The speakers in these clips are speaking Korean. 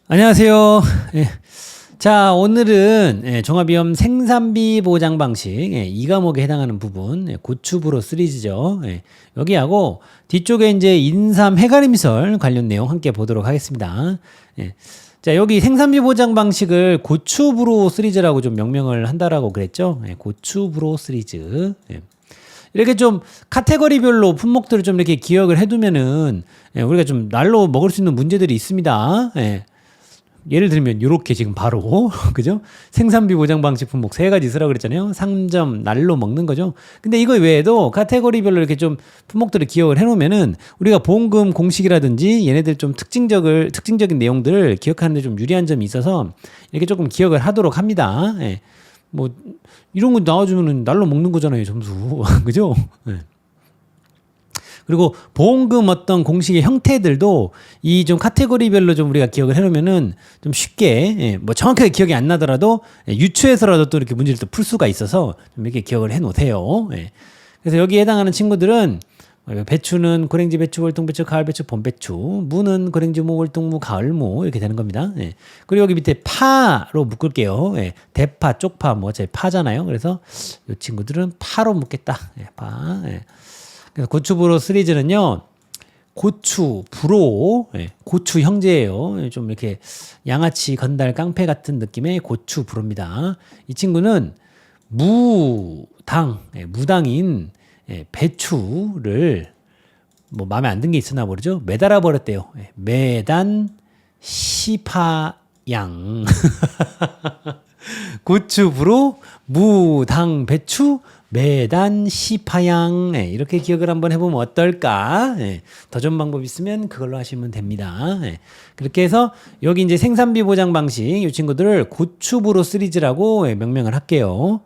안녕하세요. 예. 자, 오늘은 종합위험 생산비 보장 방식 이 과목에 해당하는 부분 고추부로 시리즈죠. 여기하고 뒤쪽에 이제 인삼 해가림설 관련 내용 함께 보도록 하겠습니다. 자, 여기 생산비 보장 방식을 고추부로 시리즈라고 좀 명명을 한다라고 그랬죠. 고추부로 시리즈. 이렇게 좀 카테고리별로 품목들을 좀 이렇게 기억을 해두면은 우리가 좀 날로 먹을 수 있는 문제들이 있습니다. 예를 들면 요렇게 지금 바로 그죠? 생산비 보장 방식 품목 세 가지 쓰라고 그랬잖아요. 상점 날로 먹는 거죠. 근데 이거 외에도 카테고리별로 이렇게 좀 품목들을 기억을 해놓으면은 우리가 보험금 공식이라든지 얘네들 좀 특징적인 내용들을 기억하는데 좀 유리한 점이 있어서 이렇게 조금 기억을 하도록 합니다. 뭐 이런 거 나와주면은 날로 먹는 거잖아요, 점수. 그죠? 그리고 보험금 어떤 공식의 형태들도 이 좀 카테고리별로 좀 우리가 기억을 해놓으면은 좀 쉽게 뭐 정확하게 기억이 안 나더라도 유추해서라도 또 이렇게 문제를 또 풀 수가 있어서 좀 이렇게 기억을 해놓으세요. 그래서 여기에 해당하는 친구들은 배추는 고랭지 배추, 월동배추, 가을배추, 봄배추, 무는 고랭지 무, 월동무, 가을무 이렇게 되는 겁니다. 그리고 여기 밑에 파로 묶을게요. 대파, 쪽파 뭐 어차피 파잖아요. 그래서 이 친구들은 파로 묶겠다. 파. 그래서 고추부로 시리즈는요, 고추, 부로, 고추 형제예요. 좀 이렇게 양아치, 건달, 깡패 같은 느낌의 고추 부로입니다. 이 친구는 무당인 배추를 뭐 마음에 안 든 게 있었나 모르죠. 매달아 버렸대요. 매단 시파양. 고추, 부로, 무당, 배추, 매단 시파양. 이렇게 기억을 한번 해보면 어떨까? 더 좋은 방법 있으면 그걸로 하시면 됩니다. 그렇게 해서 여기 이제 생산비 보장 방식 이 친구들을 고추부로 시리즈라고 명명을 할게요.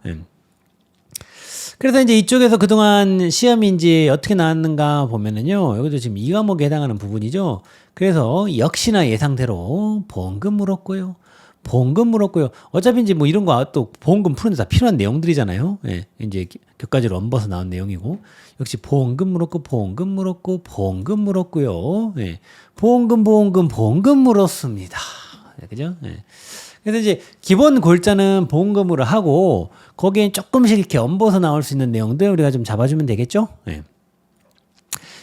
그래서 이제 이쪽에서 그동안 시험이 이제 어떻게 나왔는가 보면은요, 여기도 지금 이 과목에 해당하는 부분이죠. 그래서 역시나 예상대로 보험금 물었고요. 어차피 이제 뭐 이런 거 또 보험금 푸는데 다 필요한 내용들이잖아요. 이제 교과서로 얹어서 나온 내용이고, 역시 보험금 물었고요. 보험금 물었습니다. 그죠? 그래서 이제 기본 골자는 보험금으로 하고, 거기에 조금씩 이렇게 얹어서 나올 수 있는 내용들 우리가 좀 잡아주면 되겠죠?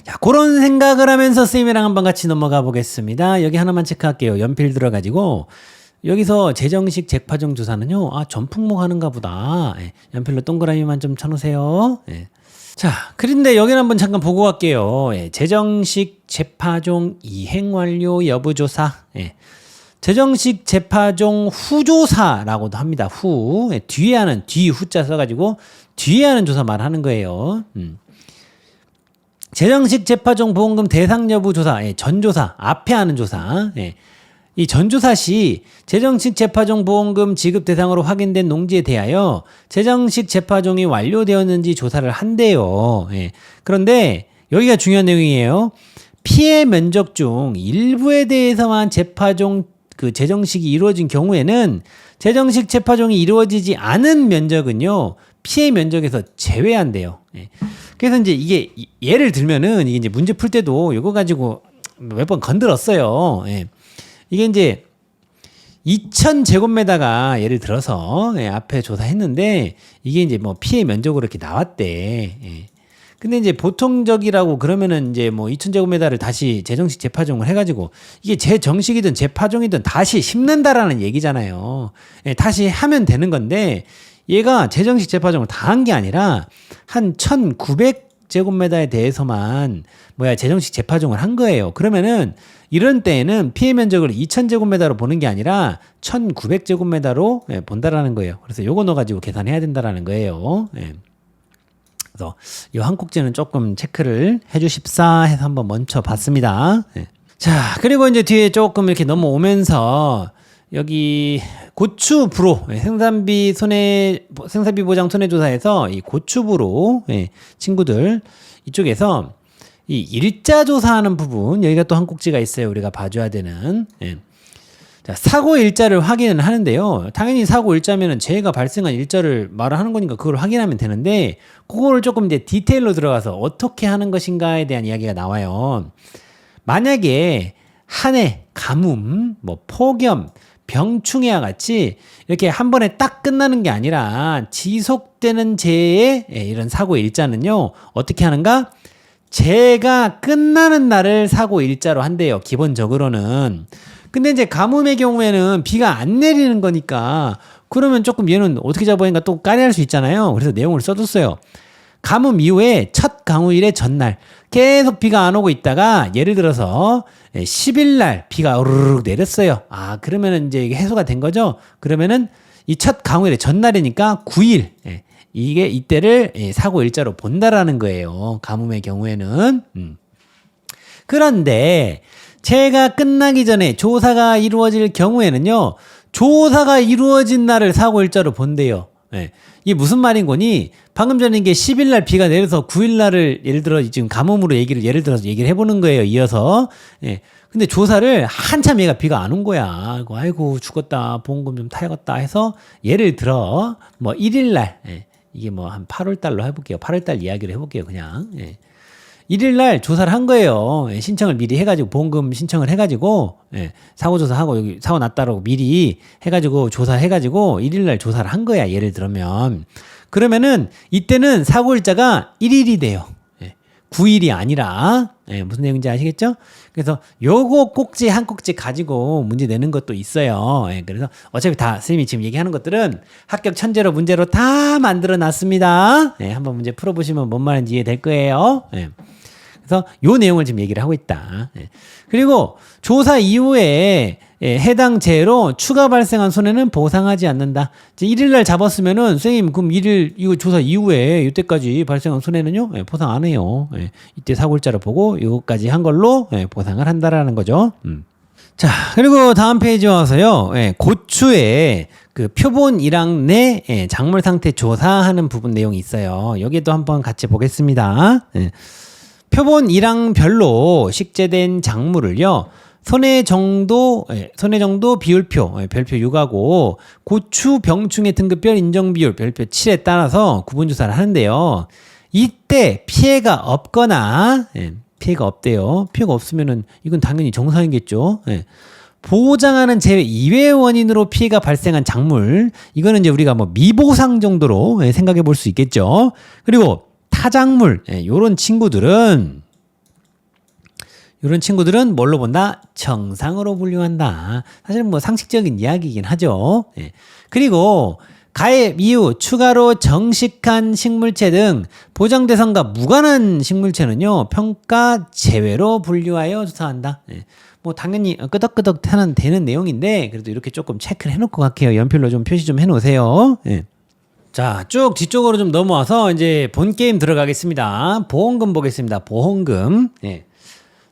자, 그런 생각을 하면서 쌤이랑 한번 같이 넘어가 보겠습니다. 여기 하나만 체크할게요. 연필 들어가지고, 여기서 재정식 재파종 조사는요, 전품목 하는가 보다. 연필로 동그라미만 좀 쳐놓으세요. 자, 그런데 여기는 한번 잠깐 보고 갈게요. 재정식 재파종 이행 완료 여부 조사. 재정식 재파종 후조사라고도 합니다. 뒤에 하는 후자 써가지고 뒤에 하는 조사 말하는 거예요. 재정식 재파종 보험금 대상 여부 조사, 전조사, 앞에 하는 조사. 이 전조사 시 재정식 재파종 보험금 지급 대상으로 확인된 농지에 대하여 재정식 재파종이 완료되었는지 조사를 한대요. 그런데 여기가 중요한 내용이에요. 피해 면적 중 일부에 대해서만 재정식이 이루어진 경우에는 재정식 재파종이 이루어지지 않은 면적은요, 피해 면적에서 제외한대요. 그래서 이제 이게 예를 들면은 이게 이제 문제 풀 때도 이거 가지고 몇 번 건드렸어요. 이게 이제 2000제곱미터가 예를 들어서 앞에 조사했는데 이게 이제 뭐 피해 면적으로 이렇게 나왔대. 근데 이제 보통적이라고 그러면은 이제 뭐 2000제곱미터를 다시 재정식 재파종을 해가지고 이게 재정식이든 재파종이든 다시 심는다라는 얘기잖아요. 다시 하면 되는 건데 얘가 재정식 재파종을 다 한 게 아니라 한 1900제곱미터에 대해서만 재정식 재파종을 한 거예요. 그러면은 이런 때에는 피해 면적을 2000제곱미터로 보는 게 아니라 1900제곱미터로 본다라는 거예요. 그래서 요거 넣어가지고 계산해야 된다라는 거예요. 그래서 이 한 꼭지는 조금 체크를 해주십사 해서 한번 먼저 봤습니다. 자, 그리고 이제 뒤에 조금 이렇게 넘어오면서 여기 고추부로 생산비 보장 손해조사에서 이 고추부로 친구들 이쪽에서 이 일자 조사하는 부분, 여기가 또 한 꼭지가 있어요. 우리가 봐줘야 되는. 자, 사고 일자를 확인을 하는데요. 당연히 사고 일자면은 재해가 발생한 일자를 말을 하는 거니까 그걸 확인하면 되는데, 그거를 조금 이제 디테일로 들어가서 어떻게 하는 것인가에 대한 이야기가 나와요. 만약에 한 해 가뭄, 뭐 폭염, 병충해와 같이 이렇게 한 번에 딱 끝나는 게 아니라 지속되는 재해의 이런 사고 일자는요, 어떻게 하는가? 재해가 끝나는 날을 사고 일자로 한대요, 기본적으로는. 근데 이제 가뭄의 경우에는 비가 안 내리는 거니까 그러면 조금 얘는 어떻게 잡아야겠가 또 까리할 수 있잖아요. 그래서 내용을 써뒀어요. 가뭄 이후에 첫 강우일의 전날 계속 비가 안 오고 있다가 예를 들어서 10일 날 비가 우르르 내렸어요. 아, 그러면은 이제 이게 해소가 된 거죠. 그러면은 이 첫 강우일의 전날이니까 9일. 이게 이때를 사고 일자로 본다라는 거예요. 가뭄의 경우에는. 그런데 재해가 끝나기 전에 조사가 이루어질 경우에는요, 조사가 이루어진 날을 사고 일자로 본대요. 이게 무슨 말인 거니? 방금 전에 이게 10일 날 비가 내려서 9일 날을 예를 들어 지금 가뭄으로 예를 들어서 얘기를 해보는 거예요. 이어서. 근데 조사를 한참 얘가 비가 안 온 거야. 아이고 죽었다. 보험금 좀 타야겠다 해서 예를 들어 뭐 1일 날, 이게 뭐 한 8월 달로 해볼게요. 8월 달 이야기를 해볼게요. 그냥. 1일 날 조사를 한 거예요. 신청을 미리 해가지고 보험금 신청을 해가지고 사고조사하고 여기 사고 났다라고 미리 해가지고 조사해가지고 1일 날 조사를 한 거야. 예를 들면 그러면은 이때는 사고일자가 1일이 돼요. 9일이 아니라 무슨 내용인지 아시겠죠? 그래서 요거 꼭지 한 꼭지 가지고 문제 내는 것도 있어요. 그래서 어차피 다 선생님이 지금 얘기하는 것들은 합격 천재로 문제로 다 만들어 놨습니다. 한번 문제 풀어보시면 뭔 말인지 이해될 거예요. 그래서 요 내용을 지금 얘기를 하고 있다. 그리고 조사 이후에 해당 재해로 추가 발생한 손해는 보상하지 않는다. 이제 1일 날 잡았으면은 선생님 그럼 1일 이거 조사 이후에 이때까지 발생한 손해는요 보상 안 해요. 이때 사고일자를 보고 이거까지 한 걸로 보상을 한다라는 거죠. 자, 그리고 다음 페이지 와서요. 고추의 그 표본 일학 내 작물 상태 조사하는 부분 내용이 있어요. 여기도 한번 같이 보겠습니다. 표본 일항별로 식재된 작물을요, 손해 정도 비율표, 별표 6하고 고추 병충해 등급별 인정 비율 별표 7에 따라서 구분 조사를 하는데요. 이때 피해가 없거나 피해가 없대요. 피해가 없으면은 이건 당연히 정상이겠죠. 보장하는 제외 이외의 원인으로 피해가 발생한 작물, 이거는 이제 우리가 뭐 미보상 정도로 생각해 볼 수 있겠죠. 그리고 타작물, 요런 친구들은 뭘로 본다? 정상으로 분류한다. 사실은 뭐 상식적인 이야기이긴 하죠. 그리고 가입 이후 추가로 정식한 식물체 등 보장 대상과 무관한 식물체는요, 평가 제외로 분류하여 조사한다. 뭐 당연히 끄덕끄덕 되는 내용인데 그래도 이렇게 조금 체크를 해놓을 것 같아요. 연필로 좀 표시 좀 해놓으세요. 자, 쭉 뒤쪽으로 좀 넘어와서 이제 본 게임 들어가겠습니다. 보험금 보겠습니다. 보험금.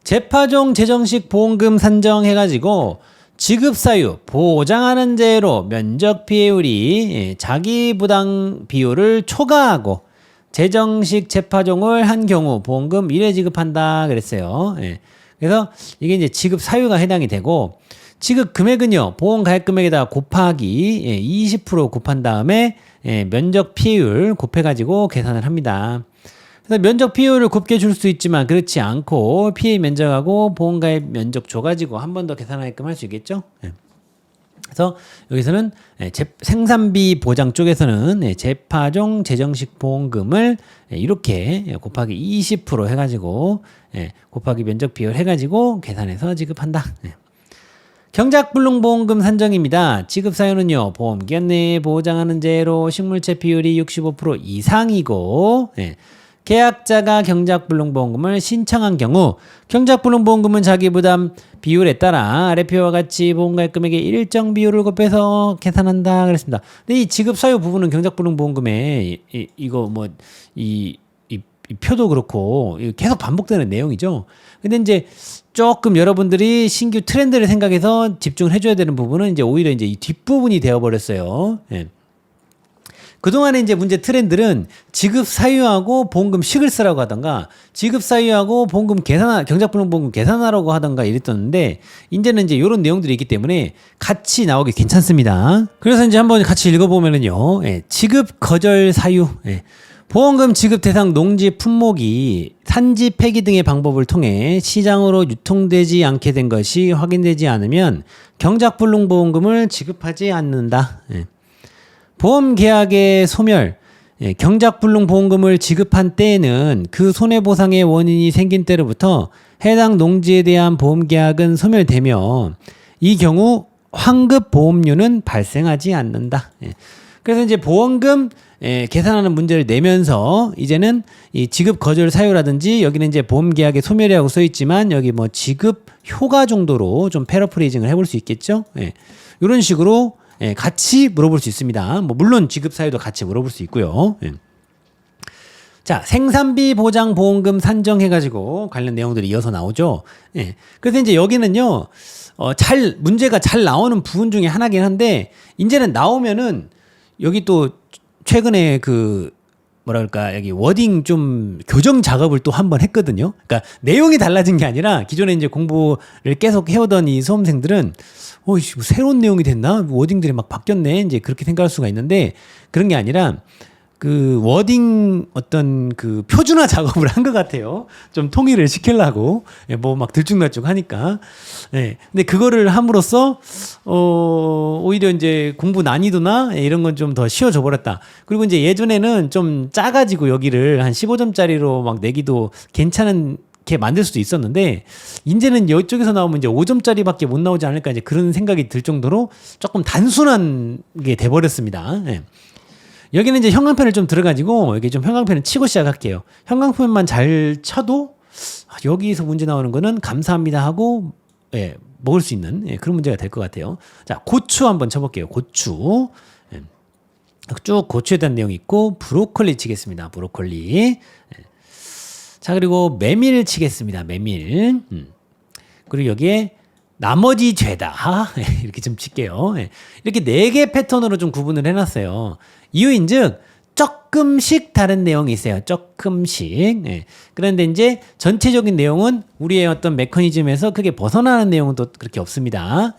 재파종 재정식 보험금 산정해가지고 지급사유 보장하는 제로 면적 피해율이 자기 부담 비율을 초과하고 재정식 재파종을 한 경우 보험금 1회 지급한다 그랬어요. 그래서 이게 이제 지급 사유가 해당이 되고 지급 금액은요, 보험 가입 금액에다 곱하기 20% 곱한 다음에 면적 피해율 곱해가지고 계산을 합니다. 그래서 면적 피해율을 곱게 줄 수 있지만 그렇지 않고 피해 면적하고 보험 가입 면적 줘가지고 한 번 더 계산하게끔 할 수 있겠죠. 그래서 여기서는 생산비 보장 쪽에서는 재파종 재정식 보험금을 이렇게 곱하기 20% 해가지고 곱하기 면적 비율 해가지고 계산해서 지급한다. 경작불능보험금 산정입니다. 지급사유는요, 보험기간 내에 보장하는 제로 식물체 비율이 65% 이상이고, 계약자가 경작불능보험금을 신청한 경우 경작불능보험금은 자기부담 비율에 따라 아래 표와 같이 보험가입 금액의 일정 비율을 곱해서 계산한다 그랬습니다. 근데 이 지급사유 부분은 경작불능보험금에 이 표도 그렇고 계속 반복되는 내용이죠. 근데 이제 조금 여러분들이 신규 트렌드를 생각해서 집중을 해줘야 되는 부분은 이제 오히려 이제 이 뒷부분이 되어버렸어요. 그동안에 이제 문제 트렌드는 지급 사유하고 보험금식을 쓰라고 하던가 지급 사유하고 보험금 경작불능보험금 계산하라고 하던가 이랬었는데 이제는 이제 이런 내용들이 있기 때문에 같이 나오기 괜찮습니다. 그래서 이제 한번 같이 읽어보면은요, 지급 거절 사유. 보험금 지급 대상 농지 품목이 산지 폐기 등의 방법을 통해 시장으로 유통되지 않게 된 것이 확인되지 않으면 경작불능보험금을 지급하지 않는다. 예. 보험 계약의 소멸, 경작불능보험금을 지급한 때에는 그 손해보상의 원인이 생긴 때로부터 해당 농지에 대한 보험계약은 소멸되며 이 경우 환급보험료는 발생하지 않는다. 그래서 이제 보험금 계산하는 문제를 내면서 이제는 이 지급 거절 사유라든지 여기는 이제 보험계약의 소멸이라고 써 있지만 여기 뭐 지급 효과 정도로 좀 패러프레이징을 해볼 수 있겠죠. 이런 식으로 같이 물어볼 수 있습니다. 뭐 물론 지급 사유도 같이 물어볼 수 있고요. 자, 생산비 보장 보험금 산정해가지고 관련 내용들이 이어서 나오죠. 그래서 이제 여기는요, 문제가 잘 나오는 부분 중에 하나긴 한데, 이제는 나오면은 여기 또 최근에 뭐랄까, 여기 워딩 좀 교정 작업을 또 한번 했거든요. 그러니까 내용이 달라진 게 아니라 기존에 이제 공부를 계속 해오던 이 수험생들은 뭐 새로운 내용이 됐나? 워딩들이 막 바뀌었네. 이제 그렇게 생각할 수가 있는데 그런 게 아니라 그 워딩 어떤 그 표준화 작업을 한 것 같아요. 좀 통일을 시키려고 뭐 막 들쭉날쭉 하니까. 근데 그거를 함으로써 오히려 이제 공부 난이도나 이런 건 좀 더 쉬워져 버렸다. 그리고 이제 예전에는 좀 짜가지고 여기를 한 15점짜리로 막 내기도 괜찮은 게 만들 수도 있었는데 이제는 이쪽에서 나오면 이제 5점짜리밖에 못 나오지 않을까 이제 그런 생각이 들 정도로 조금 단순한 게 돼버렸습니다. 여기는 이제 형광펜을 좀 들어가지고 여기 좀 형광펜을 치고 시작할게요. 형광펜만 잘 쳐도 여기서 문제 나오는 거는 감사합니다 하고 먹을 수 있는 그런 문제가 될 것 같아요. 자, 고추 한번 쳐볼게요. 고추. 쭉 고추에 대한 내용이 있고 브로콜리 치겠습니다. 브로콜리. 자, 그리고 메밀 치겠습니다. 메밀. 그리고 여기에 나머지 죄다. 이렇게 좀 칠게요. 이렇게 4개 패턴으로 좀 구분을 해놨어요. 이유인즉 조금씩 다른 내용이 있어요. 조금씩. 그런데 이제 전체적인 내용은 우리의 어떤 메커니즘에서 크게 벗어나는 내용은 또 그렇게 없습니다.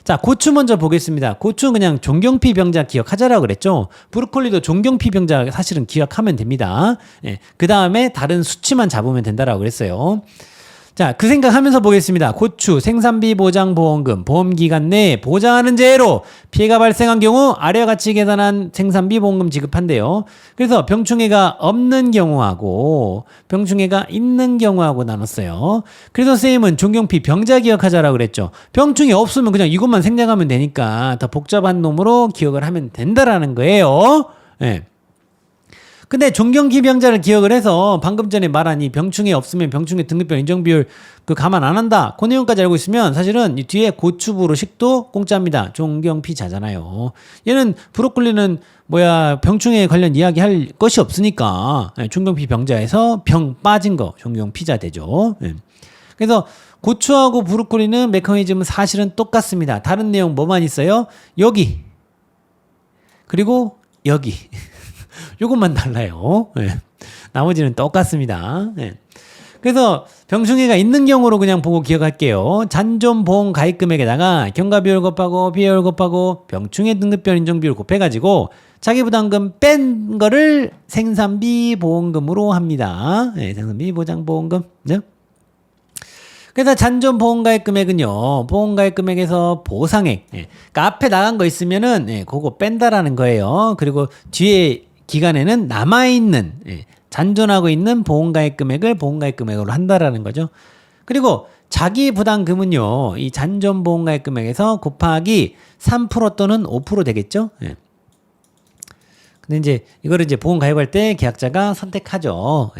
자, 고추 먼저 보겠습니다. 고추는 그냥 종경피 병자 기억하자라고 그랬죠. 브로콜리도 종경피 병자 사실은 기억하면 됩니다. 그 다음에 다른 수치만 잡으면 된다라고 그랬어요. 자, 그 생각하면서 보겠습니다. 고추, 생산비 보장 보험금, 보험기간 내에 보장하는 재해로 피해가 발생한 경우 아래와 같이 계산한 생산비 보험금 지급한대요. 그래서 병충해가 없는 경우하고 병충해가 있는 경우하고 나눴어요. 그래서 선생님은 종경피 병자 기억하자라고 그랬죠. 병충해 없으면 그냥 이것만 생략하면 되니까 더 복잡한 놈으로 기억을 하면 된다라는 거예요. 근데 종경피 병자를 기억을 해서 방금 전에 말한 이 병충해 없으면 병충해 등급별 인정비율 감안 안 한다. 그 내용까지 알고 있으면 사실은 이 뒤에 고추부로 식도 공짜입니다. 종경피자잖아요. 얘는 브로콜리는 병충해 관련 이야기 할 것이 없으니까 종경피 병자에서 병 빠진 거 종경피자 되죠. 그래서 고추하고 브로콜리는 메커니즘은 사실은 똑같습니다. 다른 내용 뭐만 있어요? 여기 그리고 여기 요것만 달라요. 나머지는 똑같습니다. 그래서 병충해가 있는 경우로 그냥 보고 기억할게요. 잔존 보험 가입 금액에다가 경과비율 곱하고 피해율 곱하고 병충해 등급별 인정비율 곱해가지고 자기부담금 뺀 거를 생산비 보험금으로 합니다. 생산비 보장 보험금. 그래서 잔존 보험가입 금액은요, 보험가입 금액에서 보상액. 그러니까 앞에 나간 거 있으면은 그거 뺀다라는 거예요. 그리고 뒤에 기간에는 남아있는 잔존하고 있는 보험가입 금액을 보험가입 금액으로 한다라는 거죠. 그리고 자기 부담금은요, 이 잔존 보험가입 금액에서 곱하기 3% 또는 5% 되겠죠. 근데 이제 이거를 이제 보험 가입할 때 계약자가 선택하죠.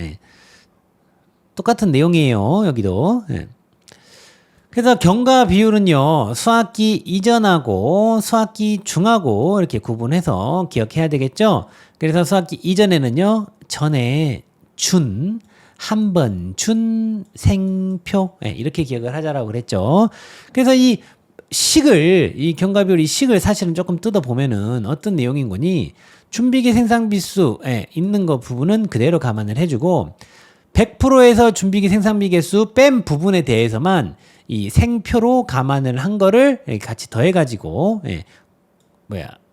똑같은 내용이에요. 여기도. 그래서 경과 비율은요, 수학기 이전하고 수학기 중하고 이렇게 구분해서 기억해야 되겠죠. 그래서 수학기 이전에는요, 전에 준, 한 번 준, 생표 이렇게 기억을 하자라고 그랬죠. 그래서 이 경과 비율 이 식을 사실은 조금 뜯어보면은 어떤 내용인 거니, 준비기 생산비수에 있는 거 부분은 그대로 감안을 해주고 100%에서 준비기 생산비 개수 뺀 부분에 대해서만 이 생표로 감안을 한 거를 같이 더해가지고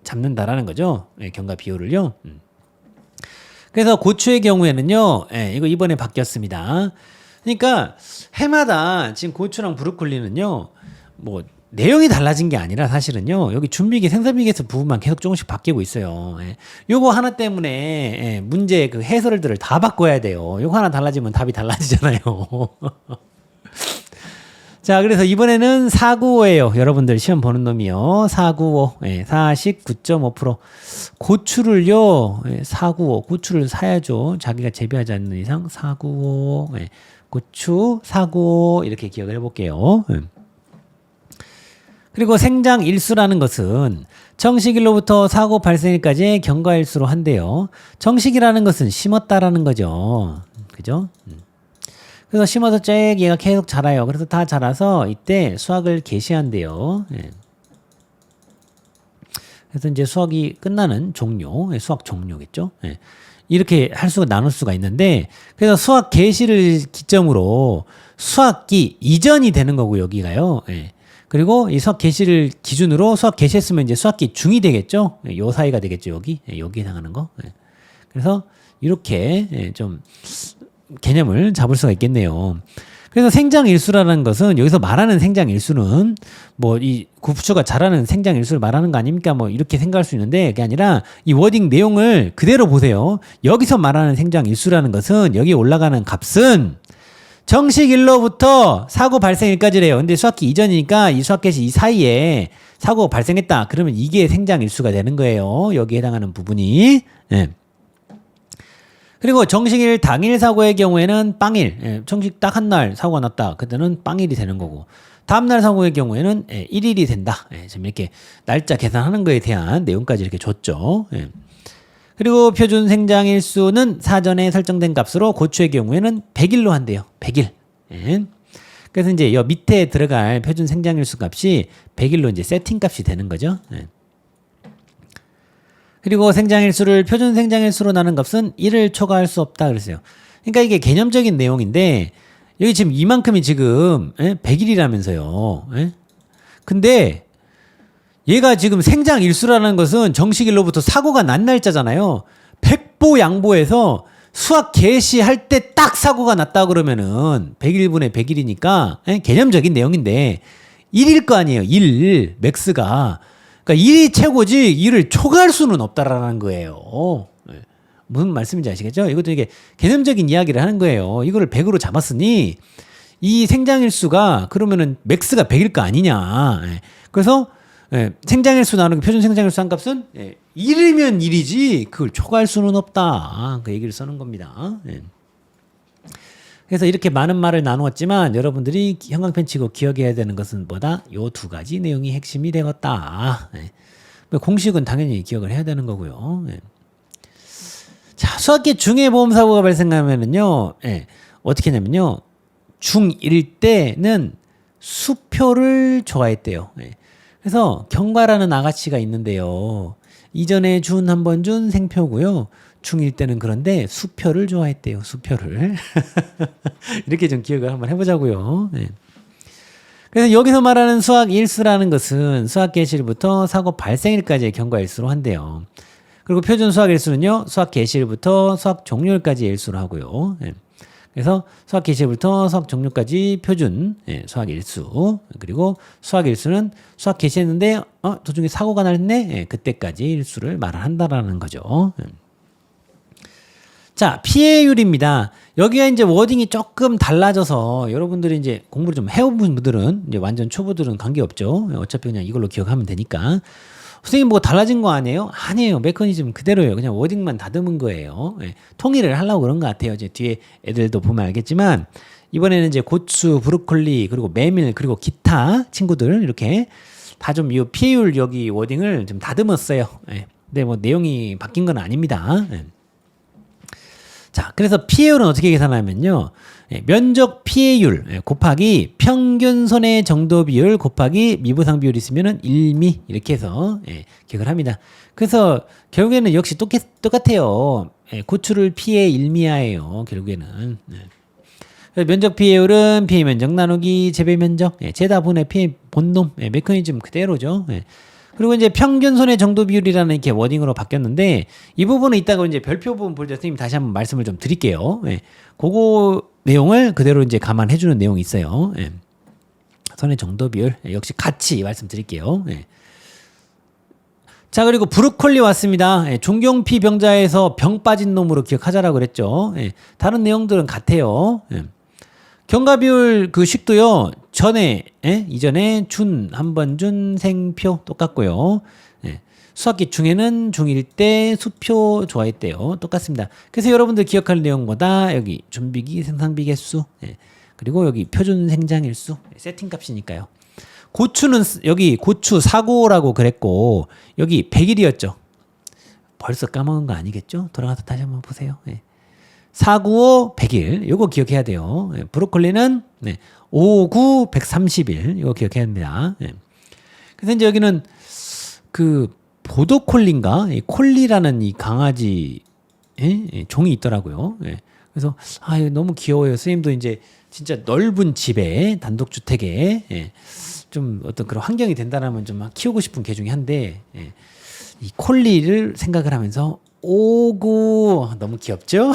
잡는다라는 거죠. 경과 비율을요. 그래서 고추의 경우에는요, 예, 이거 이번에 바뀌었습니다. 그러니까 해마다 지금 고추랑 브로콜리는요, 뭐 내용이 달라진 게 아니라 사실은요, 여기 준비기, 생산비계에서 부분만 계속 조금씩 바뀌고 있어요. 예. 요거 하나 때문에 예, 문제 그 해설들을 다 바꿔야 돼요. 요거 하나 달라지면 답이 달라지잖아요. 자, 그래서 이번에는 495예요. 여러분들 시험 보는 놈이요. 495. 예, 49.5%. 고추를요. 예, 495. 고추를 사야죠. 자기가 재배하지 않는 이상 495. 예, 고추 495 이렇게 기억을 해볼게요. 예. 그리고 생장 일수라는 것은 정식일로부터 사고 발생일까지의 경과일수로 한대요. 정식이라는 것은 심었다라는 거죠. 그죠? 그래서 심어서 쭉 얘가 계속 자라요. 그래서 다 자라서 이때 수확을 개시한대요. 예. 그래서 이제 수확이 끝나는 종료, 수확 종료겠죠. 예. 이렇게 할 수가 나눌 수가 있는데, 그래서 수확 개시를 기점으로 수확기 이전이 되는 거고 여기가요. 예. 그리고 이 수확 개시를 기준으로 수확 개시했으면 이제 수확기 중이 되겠죠. 예. 요 사이가 되겠죠. 여기 여기 해당하는 거. 예. 그래서 이렇게 예, 좀 개념을 잡을 수가 있겠네요. 그래서 생장일수라는 것은 여기서 말하는 생장일수는 뭐 이 고추가 자라는 생장일수를 말하는 거 아닙니까? 뭐 이렇게 생각할 수 있는데 그게 아니라 이 워딩 내용을 그대로 보세요. 여기서 말하는 생장일수라는 것은 여기 올라가는 값은 정식일로부터 사고 발생일까지래요. 근데 수확기 이전이니까 이 수확 개시 이 사이에 사고가 발생했다. 그러면 이게 생장일수가 되는 거예요. 여기에 해당하는 부분이. 예. 그리고 정식일 당일 사고의 경우에는 빵일, 예, 정식 딱 한 날 사고가 났다. 그때는 빵일이 되는 거고, 다음날 사고의 경우에는 예, 1일이 된다. 예, 지금 이렇게 날짜 계산하는 거에 대한 내용까지 이렇게 줬죠. 예. 그리고 표준 생장일수는 사전에 설정된 값으로 고추의 경우에는 100일로 한대요. 100일. 예. 그래서 이제 여 밑에 들어갈 표준 생장일수 값이 100일로 이제 세팅 값이 되는 거죠. 예. 그리고 생장일수를 표준 생장일수로 나눈 값은 1을 초과할 수 없다 그랬어요. 그러니까 이게 개념적인 내용인데 여기 지금 이만큼이 지금 100일이라면서요. 예? 근데 얘가 지금 생장일수라는 것은 정식일로부터 사고가 난 날짜잖아요. 백보양보해서 수확 개시할 때 딱 사고가 났다 그러면은 100일분의 100일이니까 개념적인 내용인데 1일 거 아니에요. 1 맥스가. 그러니까 1이 최고지 1을 초과할 수는 없다라는 거예요. 무슨 말씀인지 아시겠죠? 이것도 이게 개념적인 이야기를 하는 거예요. 이거를 100으로 잡았으니 이 생장일수가 그러면은 맥스가 100일 거 아니냐. 그래서 생장일수 나누는 표준 생장일수 한 값은 1이면 1이지 그걸 초과할 수는 없다. 그 얘기를 쓰는 겁니다. 그래서 이렇게 많은 말을 나누었지만 여러분들이 형광펜 치고 기억해야 되는 것은 뭐다? 요 두 가지 내용이 핵심이 되었다. 공식은 당연히 기억을 해야 되는 거고요. 자, 수학기 중에 보험사고가 발생하면은요, 어떻게 하냐면요, 중1 때는 수표를 좋아했대요. 그래서 경과라는 아가씨가 있는데요. 이전에 한 번 준 생표고요. 중1 때는 그런데 수표를 좋아했대요. 수표를. 이렇게 좀 기억을 한번 해보자고요. 그래서 여기서 말하는 수학 일수라는 것은 수학 개시일부터 사고 발생일까지의 경과일수로 한대요. 그리고 표준 수학 일수는요. 수학 개시일부터 수학 종료일까지 일수로 하고요. 그래서 수학 개시일부터 수학 종료까지 표준 수학 일수. 그리고 수학 일수는 수학 개시했는데 도중에 사고가 났네. 그때까지 일수를 말한다라는 거죠. 자, 피해율입니다. 여기가 이제 워딩이 조금 달라져서 여러분들이 이제 공부를 좀 해온 분들은 이제 완전 초보들은 관계없죠. 어차피 그냥 이걸로 기억하면 되니까. 선생님 뭐 달라진 거 아니에요? 아니에요. 메커니즘 그대로예요. 그냥 워딩만 다듬은 거예요. 통일을 하려고 그런 것 같아요. 이제 뒤에 애들도 보면 알겠지만 이번에는 이제 고추, 브로콜리, 그리고 메밀, 그리고 기타 친구들 이렇게 다 좀 이 피해율 여기 워딩을 좀 다듬었어요. 근데 뭐 내용이 바뀐 건 아닙니다. 자, 그래서 피해율은 어떻게 계산하면요. 면적 피해율 곱하기 평균 손해 정도 비율 곱하기 미부상 비율이 있으면은 1미 이렇게 해서 기억을 합니다. 그래서 결국에는 역시 똑같아요. 고추를 피해 1미하예요. 결국에는. 면적 피해율은 피해 면적 나누기 재배 면적, 재다분의 피해 본놈 메커니즘 그대로죠. 그리고 이제 평균 손해 정도 비율이라는 이렇게 워딩으로 바뀌었는데 이 부분은 이따가 이제 별표 부분 볼 때 선생님 다시 한번 말씀을 좀 드릴게요. 예. 그거 내용을 그대로 이제 감안해 주는 내용이 있어요. 예. 손해 정도 비율 역시 같이 말씀드릴게요. 예. 자, 그리고 브루콜리 왔습니다. 예, 종경피 병자에서 병 빠진 놈으로 기억하자라고 그랬죠. 예, 다른 내용들은 같아요. 예. 경과비율 그 식도요. 전에 이전에 준, 한 번 준, 생표 똑같고요. 예. 수학기 중에는 중1 때 수표 좋아했대요. 똑같습니다. 그래서 여러분들 기억할 내용보다 여기 준비기 생산비 개수 그리고 여기 표준 생장일수 세팅값이니까요. 고추는 여기 고추 사고라고 그랬고 여기 100일이었죠. 벌써 까먹은 거 아니겠죠? 돌아가서 다시 한번 보세요. 495 100일 요거 기억해야 돼요. 브로콜리는 559 130일 요거 기억해야 합니다. 그래서 이제 여기는 그 보더콜리인가 콜리라는 이 강아지 종이 있더라고요. 그래서 이거 너무 귀여워요. 선생님도 이제 진짜 넓은 집에 단독주택에 좀 어떤 그런 환경이 된다라면 좀 키우고 싶은 개 중에 한데 이 콜리를 생각을 하면서 오구 너무 귀엽죠?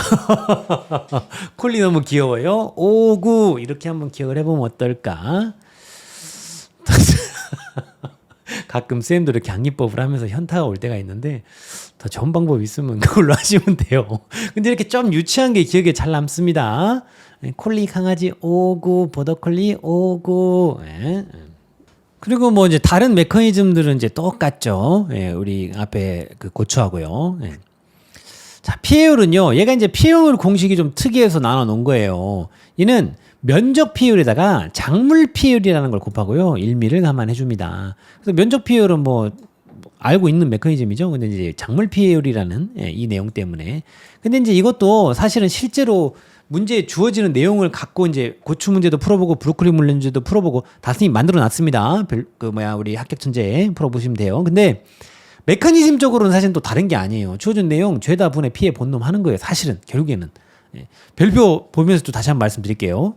콜리 너무 귀여워요. 오구 이렇게 한번 기억을 해보면 어떨까? 가끔 쌤도 이렇게 양립법을 하면서 현타가 올 때가 있는데 더 좋은 방법 있으면 그걸로 하시면 돼요. 근데 이렇게 좀 유치한 게 기억에 잘 남습니다. 콜리 강아지 오구 보더콜리 오구 그리고 뭐 이제 다른 메커니즘들은 이제 똑같죠. 우리 앞에 그 고추하고요. 자, 피해율은요. 얘가 이제 피해율 공식이 좀 특이해서 나눠 놓은 거예요. 얘는 면적 피해율에다가 작물 피해율이라는 걸 곱하고요. 1미를 감안해 줍니다. 그래서 면적 피해율은 뭐 알고 있는 메커니즘이죠. 근데 이제 작물 피해율이라는 이 내용 때문에. 근데 이제 이것도 사실은 실제로 문제에 주어지는 내용을 갖고 이제 고추 문제도 풀어보고 브로콜리 문제도 풀어보고 다 선생님 만들어 놨습니다. 우리 합격 천재 풀어보시면 돼요. 근데 메커니즘적으로는 사실 또 다른 게 아니에요. 주어진 내용 죄다 분의 피해 본놈 하는 거예요. 사실은 결국에는 별표 보면서 또 다시 한번 말씀드릴게요.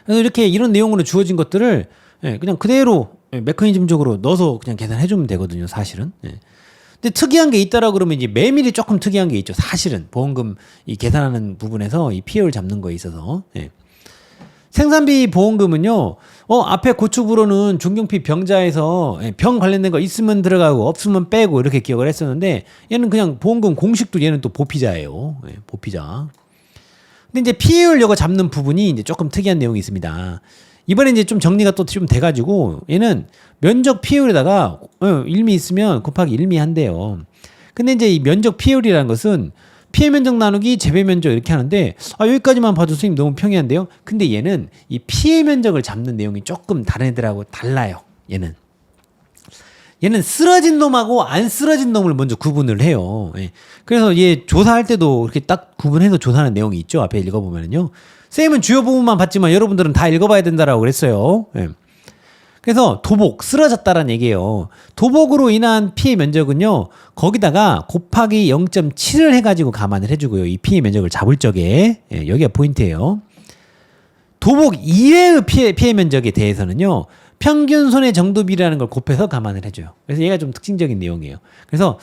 그래서 이렇게 이런 내용으로 주어진 것들을 그냥 그대로 메커니즘적으로 넣어서 그냥 계산해 주면 되거든요. 사실은. 근데 특이한 게 있다라 그러면 이제 메밀이 조금 특이한 게 있죠. 사실은 보험금 이 계산하는 부분에서 이 피해율 잡는 거에 있어서 생산비 보험금은요. 앞에 고추부로는 종경피 병자에서 병 관련된 거 있으면 들어가고 없으면 빼고 이렇게 기억을 했었는데 얘는 그냥 보험금 공식도 얘는 또 보피자예요. 보피자. 근데 이제 피해율 이거 잡는 부분이 이제 조금 특이한 내용이 있습니다. 이번에 이제 좀 정리가 또 좀 돼가지고 얘는 면적 피해율에다가 1미 있으면 곱하기 1미 한대요. 근데 이제 이 면적 피해율이라는 것은 피해 면적 나누기 재배 면적 이렇게 하는데 여기까지만 봐도 선생님 너무 평이한데요. 근데 얘는 이 피해 면적을 잡는 내용이 조금 다른 애들하고 달라요. 얘는 쓰러진 놈하고 안 쓰러진 놈을 먼저 구분을 해요. 그래서 얘 조사할 때도 이렇게 딱 구분해서 조사하는 내용이 있죠. 앞에 읽어보면요. 쌤은 주요 부분만 봤지만 여러분들은 다 읽어봐야 된다라고 그랬어요. 그래서 도복, 쓰러졌다라는 얘기예요. 도복으로 인한 피해 면적은요. 거기다가 곱하기 0.7을 해가지고 감안을 해주고요. 이 피해 면적을 잡을 적에 여기가 포인트예요. 도복 이외의 피해 면적에 대해서는요. 평균 손해 정도비라는 걸 곱해서 감안을 해줘요. 그래서 얘가 좀 특징적인 내용이에요. 그래서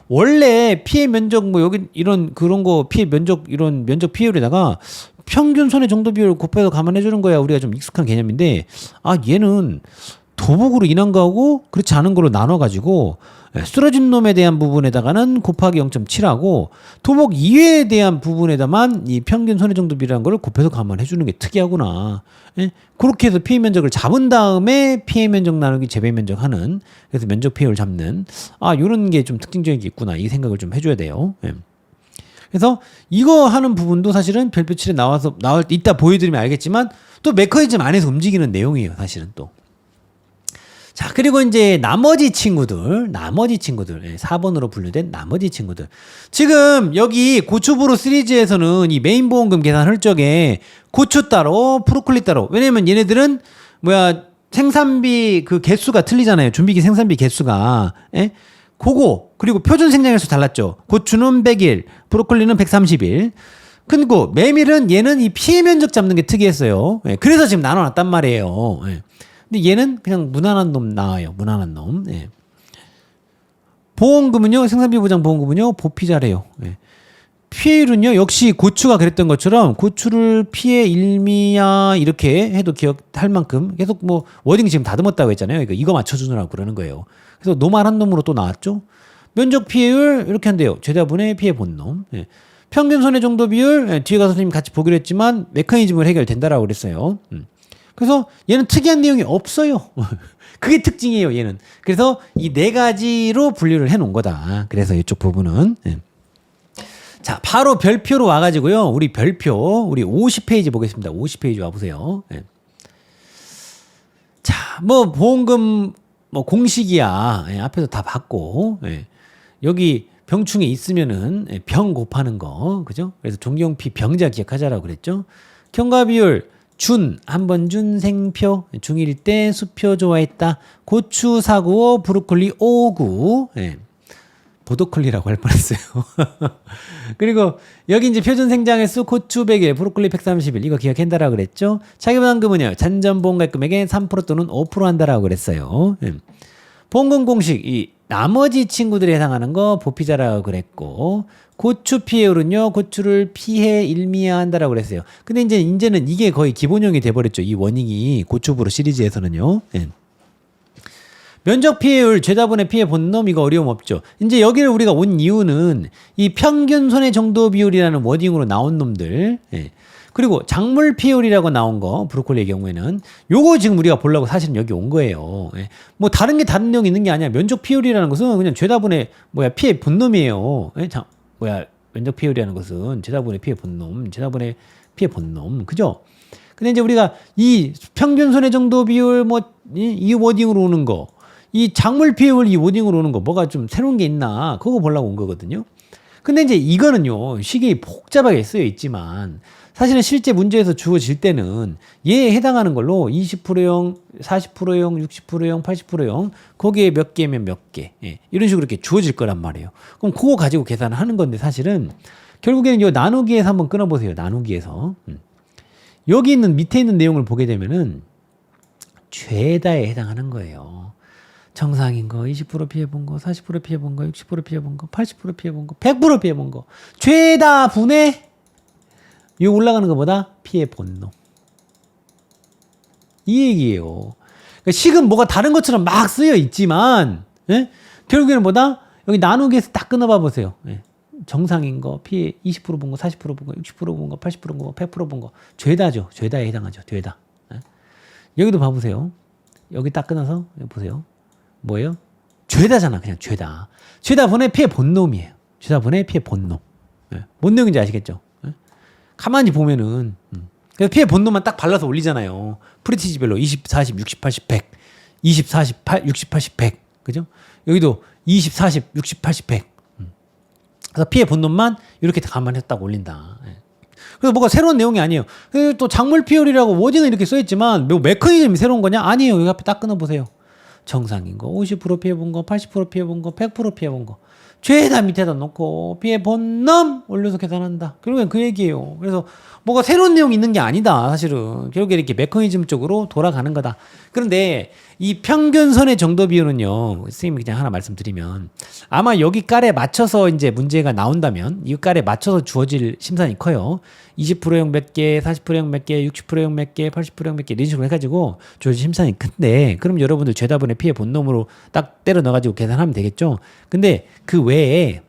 원래 피해 면적 뭐 여기 이런 그런 거 피해 면적 이런 면적 피해율에다가 평균 손해 정도 비율을 곱해서 감안해 주는 거야. 우리가 좀 익숙한 개념인데 얘는 도복으로 인한 거하고 그렇지 않은 걸로 나눠 가지고 쓰러진 놈에 대한 부분에다가는 곱하기 0.7하고 도복 이외에 대한 부분에다만 이 평균 손해 정도 비율이라는 걸 곱해서 감안해 주는 게 특이하구나. 그렇게 해서 피해 면적을 잡은 다음에 피해 면적 나누기 재배 면적 하는 그래서 면적 피해율 잡는 요런 게 좀 특징적인 게 있구나. 이 생각을 좀 해줘야 돼요. 그래서 이거 하는 부분도 사실은 별표 7에 나올 때 이따 보여드리면 알겠지만 또 메커니즘 안에서 움직이는 내용이에요. 사실은 또. 자, 그리고 이제 나머지 친구들 4번으로 분류된 나머지 친구들. 지금 여기 고추부로 시리즈에서는 이 메인 보험금 계산할 적에 고추 따로 브로콜리 따로. 왜냐면 얘네들은 생산비 그 개수가 틀리잖아요. 준비기 생산비 개수가. 그거 그리고 표준 생장일수 달랐죠. 고추는 100일, 브로콜리는 130일. 그리고 메밀은 얘는 이 피해 면적 잡는 게 특이했어요. 그래서 지금 나눠놨단 말이에요. 근데 얘는 그냥 무난한 놈 나와요. 무난한 놈. 예. 보험금은요, 생산비 보장 보험금은요, 보피자래요. 예. 피해율은요, 역시 고추가 그랬던 것처럼 고추를 피해 일미야 이렇게 해도 기억할 만큼 계속 뭐 워딩 지금 다듬었다고 했잖아요. 그러니까 이거 맞춰주느라고 그러는 거예요. 그래서 노말한 놈으로 또 나왔죠. 면적 피해율 이렇게 한대요. 죄다분의 피해 본놈. 예. 평균 손해 정도 비율, 예, 뒤에 가서 선생님 같이 보기로 했지만 메커니즘을 해결된다라고 그랬어요. 그래서 얘는 특이한 내용이 없어요. 그게 특징이에요, 얘는. 그래서 이 네 가지로 분류를 해 놓은 거다. 그래서 이쪽 부분은. 예. 자, 바로 별표로 와가지고요. 우리 별표, 우리 50페이지 보겠습니다. 50페이지 와보세요. 예. 자, 뭐, 보험금, 뭐, 공식이야. 예, 앞에서 다 봤고, 예. 여기 병충해 있으면은 예, 병 곱하는 거, 그죠? 그래서 종경피 병자 기억하자라고 그랬죠. 경과비율, 한번 준 생표, 중1 때 수표 좋아했다. 고추 사고, 브로콜리 5구, 예. 보도콜리라고 할 뻔했어요. 그리고 여기 이제 표준 생장횟수 고추 100일, 브로콜리 130일 이거 기억한다라고 그랬죠. 차기부담금은요 잔존보험가입 금액의 3% 또는 5% 한다라고 그랬어요. 보험금 공식 이 나머지 친구들이 해당하는 거 보피자라고 그랬고 고추 피해율은요 고추를 피해 일미야 한다라고 그랬어요. 근데 이제는 이게 거의 기본형이 돼버렸죠. 이 워닝이 고추부로 시리즈에서는요. 면적 피해율, 죄다분의 피해 본놈 이거 어려움 없죠. 이제 여기를 우리가 온 이유는 이 평균 손해 정도 비율이라는 워딩으로 나온 놈들, 예. 그리고 작물 피해율이라고 나온 거 브로콜리의 경우에는 요거 지금 우리가 보려고 사실은 여기 온 거예요. 예. 뭐 다른 게 다른 내용이 있는 게 아니야. 면적 피해율이라는 것은 그냥 죄다분의 피해 본놈이에요. 예? 면적 피해율이라는 것은 죄다분의 피해 본놈, 죄다분의 피해 본놈, 그죠? 근데 이제 우리가 이 평균 손해 정도 비율 이 워딩으로 오는 거. 이 작물 피해율 이 워딩으로 오는 거 뭐가 좀 새로운 게 있나 그거 보려고 온 거거든요. 근데 이제 이거는요 식이 복잡하게 쓰여 있지만 사실은 실제 문제에서 주어질 때는 얘에 해당하는 걸로 20%형, 40%형, 60%형, 80%형 거기에 몇 개면 몇 개, 예, 이런 식으로 이렇게 주어질 거란 말이에요. 그럼 그거 가지고 계산을 하는 건데 사실은 결국에는 이 나누기에서 한번 끊어보세요. 나누기에서 여기 있는 밑에 있는 내용을 보게 되면은 죄다에 해당하는 거예요. 정상인 거, 20% 피해본 거, 40% 피해본 거, 60% 피해본 거, 80% 피해본 거, 100% 피해본 거. 죄다 분의 이 올라가는 것보다 피해 본놈. 이 얘기예요. 그러니까 식은 뭐가 다른 것처럼 막 쓰여 있지만, 예? 결국에는 뭐다? 여기 나누기에서 딱 끊어봐 보세요. 예. 정상인 거, 피해 20% 본 거, 40% 본 거, 60% 본 거, 80% 본 거, 100% 본 거. 죄다죠. 죄다에 해당하죠. 죄다. 예? 여기도 봐보세요. 여기 딱 끊어서 여기 보세요. 뭐예요? 죄다잖아. 그냥 죄다. 죄다분의 피해 본놈이에요. 죄다분의 피해 본놈. 예. 뭔 내용인지 아시겠죠? 예? 가만히 보면은 그래서 피해 본놈만 딱 발라서 올리잖아요. 프리티지별로 20, 40, 60, 80, 100 20, 40, 60, 80, 100 그죠? 여기도 20, 40, 60, 80, 100 그래서 피해 본놈만 이렇게 가만히 딱 올린다. 예. 그래서 뭐가 새로운 내용이 아니에요. 또 작물 피해율이라고 워딩은 이렇게 써있지만 뭐 메커니즘이 새로운 거냐? 아니에요. 여기 앞에 딱 끊어보세요. 정상인 거, 50% 피해본 거, 80% 피해본 거, 100% 피해본 거. 죄다 밑에다 놓고 피해 본놈 올려서 계산한다. 결국엔 그 얘기예요. 그래서 뭐가 새로운 내용이 있는 게 아니다. 사실은. 결국에 이렇게 메커니즘 쪽으로 돌아가는 거다. 그런데 이 평균 손해 정도 비율은요. 선생님이 그냥 하나 말씀드리면 아마 여기 깔에 맞춰서 이제 문제가 나온다면 이 깔에 맞춰서 주어질 심산이 커요. 20%형 몇 개, 40%형 몇 개, 60%형 몇 개, 80%형 몇 개 이런 식으로 해가지고 주어질 심산이 큰데 그럼 여러분들 죄다분의 피해 본놈으로 딱 때려 넣어가지고 계산하면 되겠죠. 근데 그 외에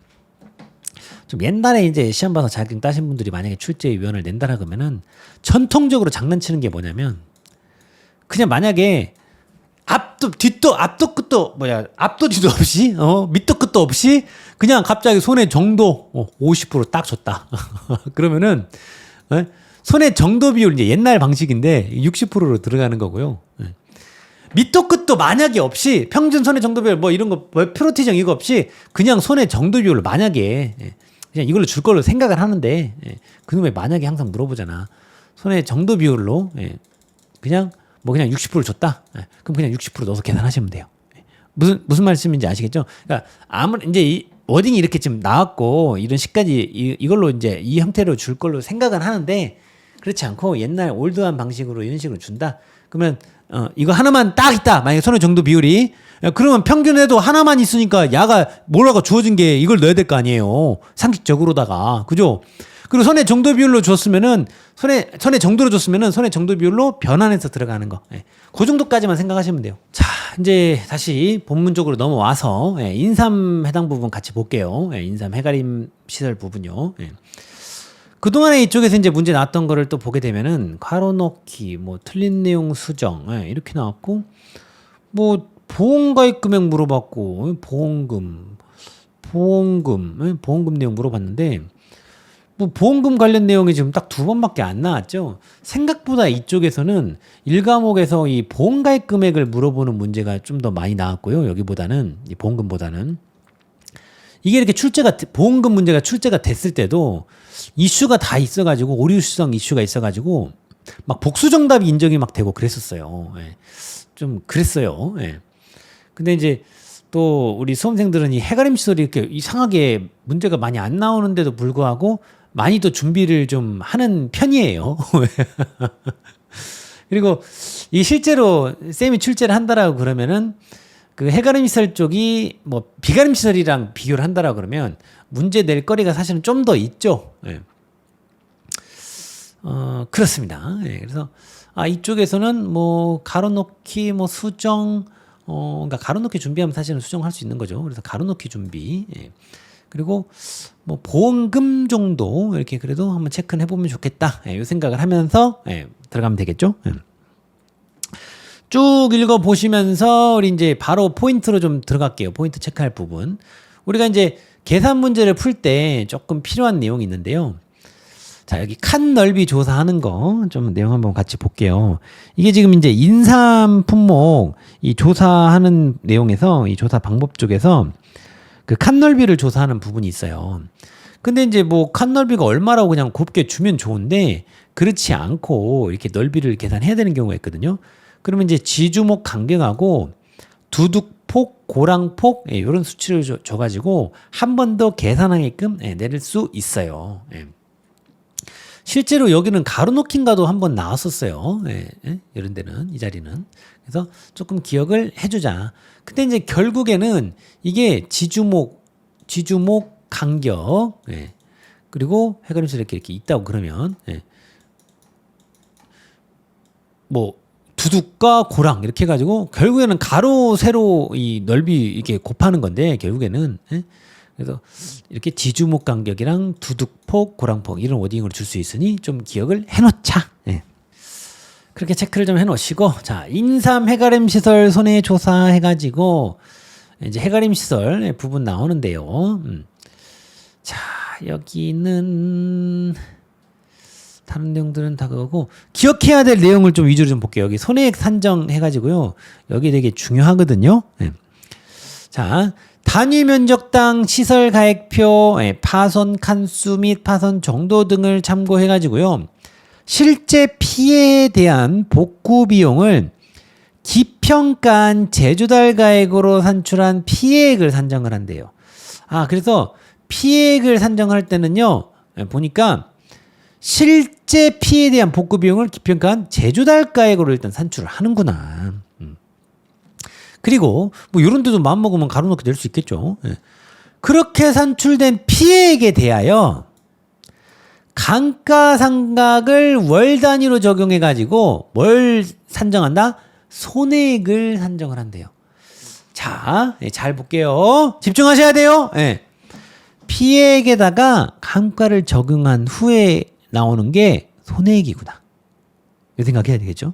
좀 옛날에 이제 시험 봐서 자격증 따신 분들이 만약에 출제위원을 낸다라 그러면은 전통적으로 장난치는 게 뭐냐면 그냥 만약에 앞도 뒤도 앞도 끝도 앞도 뒤도 없이 밑도 끝도 없이 그냥 갑자기 손해 정도 50%딱 줬다. 그러면은 손해 정도 비율 이제 옛날 방식인데 60%로 들어가는 거고요. 밑도 끝도 만약에 없이 평균 손해 정도 비율 이런 거 프로티정 이거 없이 그냥 손해 정도 비율로 만약에 그냥 이걸로 줄 걸로 생각을 하는데 그놈의 만약에 항상 물어보잖아. 손해 정도 비율로 그냥 60% 줬다. 그럼 그냥 60% 넣어서 계산하시면 돼요. 무슨 말씀인지 아시겠죠? 그러니까 이제 이 워딩이 이렇게 지금 나왔고 이런 식까지 이걸로 이제 이 형태로 줄 걸로 생각은 하는데 그렇지 않고 옛날 올드한 방식으로 이런 식으로 준다. 그러면 이거 하나만 딱 있다. 만약에 손해정도 비율이. 그러면 평균에도 하나만 있으니까 야가 뭐라고 주어진 게 이걸 넣어야 될 거 아니에요. 상식적으로다가. 그죠? 그리고 손해정도 비율로 줬으면은 손해정도로 줬으면은 손해정도 비율로 변환해서 들어가는 거. 예. 그 정도까지만 생각하시면 돼요. 자, 이제 다시 본문적으로 넘어와서 인삼 해당 부분 같이 볼게요. 인삼 해가림 시설 부분요. 그동안에 이쪽에서 이제 문제 나왔던 거를 또 보게 되면은 괄호 넣기, 뭐 틀린 내용 수정 이렇게 나왔고, 뭐 보험가입 금액 물어봤고 보험금 내용 물어봤는데, 뭐 보험금 관련 내용이 지금 딱 2번밖에 안 나왔죠. 생각보다 이쪽에서는 1과목에서 이 보험가입 금액을 물어보는 문제가 좀 더 많이 나왔고요. 여기보다는 이 보험금보다는. 이게 이렇게 보험금 문제가 출제가 됐을 때도 이슈가 다 있어가지고, 오류수정 이슈가 있어가지고 막 복수 정답이 인정이 막 되고 그랬었어요. 좀 그랬어요. 근데 이제 또 우리 수험생들은 이 해가림 시설이 이렇게 이상하게 문제가 많이 안 나오는데도 불구하고 많이 또 준비를 좀 하는 편이에요. 그리고 이 실제로 쌤이 출제를 한다라고 그러면은 그 해가림 시설 쪽이 뭐 비가림 시설이랑 비교를 한다라고 그러면 문제 낼 거리가 사실은 좀 더 있죠. 그렇습니다. 그래서 이쪽에서는 뭐 가로놓기, 뭐 수정, 그러니까 가로놓기 준비하면 사실은 수정할 수 있는 거죠. 그래서 가로놓기 준비. 그리고 뭐 보험금 정도 이렇게 그래도 한번 체크는 해보면 좋겠다. 이 생각을 하면서 들어가면 되겠죠. 쭉 읽어 보시면서 우리 이제 바로 포인트로 좀 들어갈게요. 포인트 체크할 부분. 우리가 이제 계산 문제를 풀 때 조금 필요한 내용이 있는데요. 자, 여기 칸 넓이 조사하는 거 좀 내용 한번 같이 볼게요. 이게 지금 이제 인삼 품목 이 조사하는 내용에서, 이 조사 방법 쪽에서 그 칸 넓이를 조사하는 부분이 있어요. 근데 이제 뭐 칸 넓이가 얼마라고 그냥 곱게 주면 좋은데, 그렇지 않고 이렇게 넓이를 계산해야 되는 경우가 있거든요. 그러면 이제 지주목 간격하고 두둑폭, 고랑폭 이런 수치를 줘가지고 한 번 더 계산하게끔 내릴 수 있어요. 실제로 여기는 가로놓기인가도 한번 나왔었어요. 이런 데는, 이 자리는. 그래서 조금 기억을 해주자. 근데 이제 결국에는 이게 지주목 간격, 그리고 해가림수 이렇게 있다고 그러면, 뭐, 두둑과 고랑 이렇게 해가지고 결국에는 가로, 세로 이 넓이 이렇게 곱하는 건데, 결국에는. 그래서 이렇게 지주목 간격이랑 두둑폭, 고랑폭 이런 워딩으로 줄 수 있으니 좀 기억을 해놓자. 그렇게 체크를 좀 해놓으시고, 자, 인삼 해가림 시설 손해 조사해가지고 이제 해가림 시설 부분 나오는데요. 자, 여기는 다른 내용들은 다 그거고, 기억해야 될 내용을 좀 위주로 좀 볼게요. 여기 손해액 산정해가지고요. 여기 되게 중요하거든요. 자, 단위 면적당 시설 가액표, 파손 칸수 및 파손 정도 등을 참고해가지고요. 실제 피해에 대한 복구 비용을 기평가한 제조달 가액으로 산출한 피해액을 산정을 한대요. 그래서 피해액을 산정할 때는요, 보니까 실제 피해에 대한 복구 비용을 기평가한 제조달 가액으로 일단 산출을 하는구나. 그리고 뭐 이런 데도 마음 먹으면 가로놓기 낼 수 있겠죠. 그렇게 산출된 피해액에 대하여 감가상각을 월 단위로 적용해 가지고 뭘 산정한다? 손해액을 산정을 한대요. 자, 잘 볼게요. 집중하셔야 돼요. 피해액에다가 감가를 적용한 후에 나오는 게 손해액이구나. 이 생각해야 되겠죠.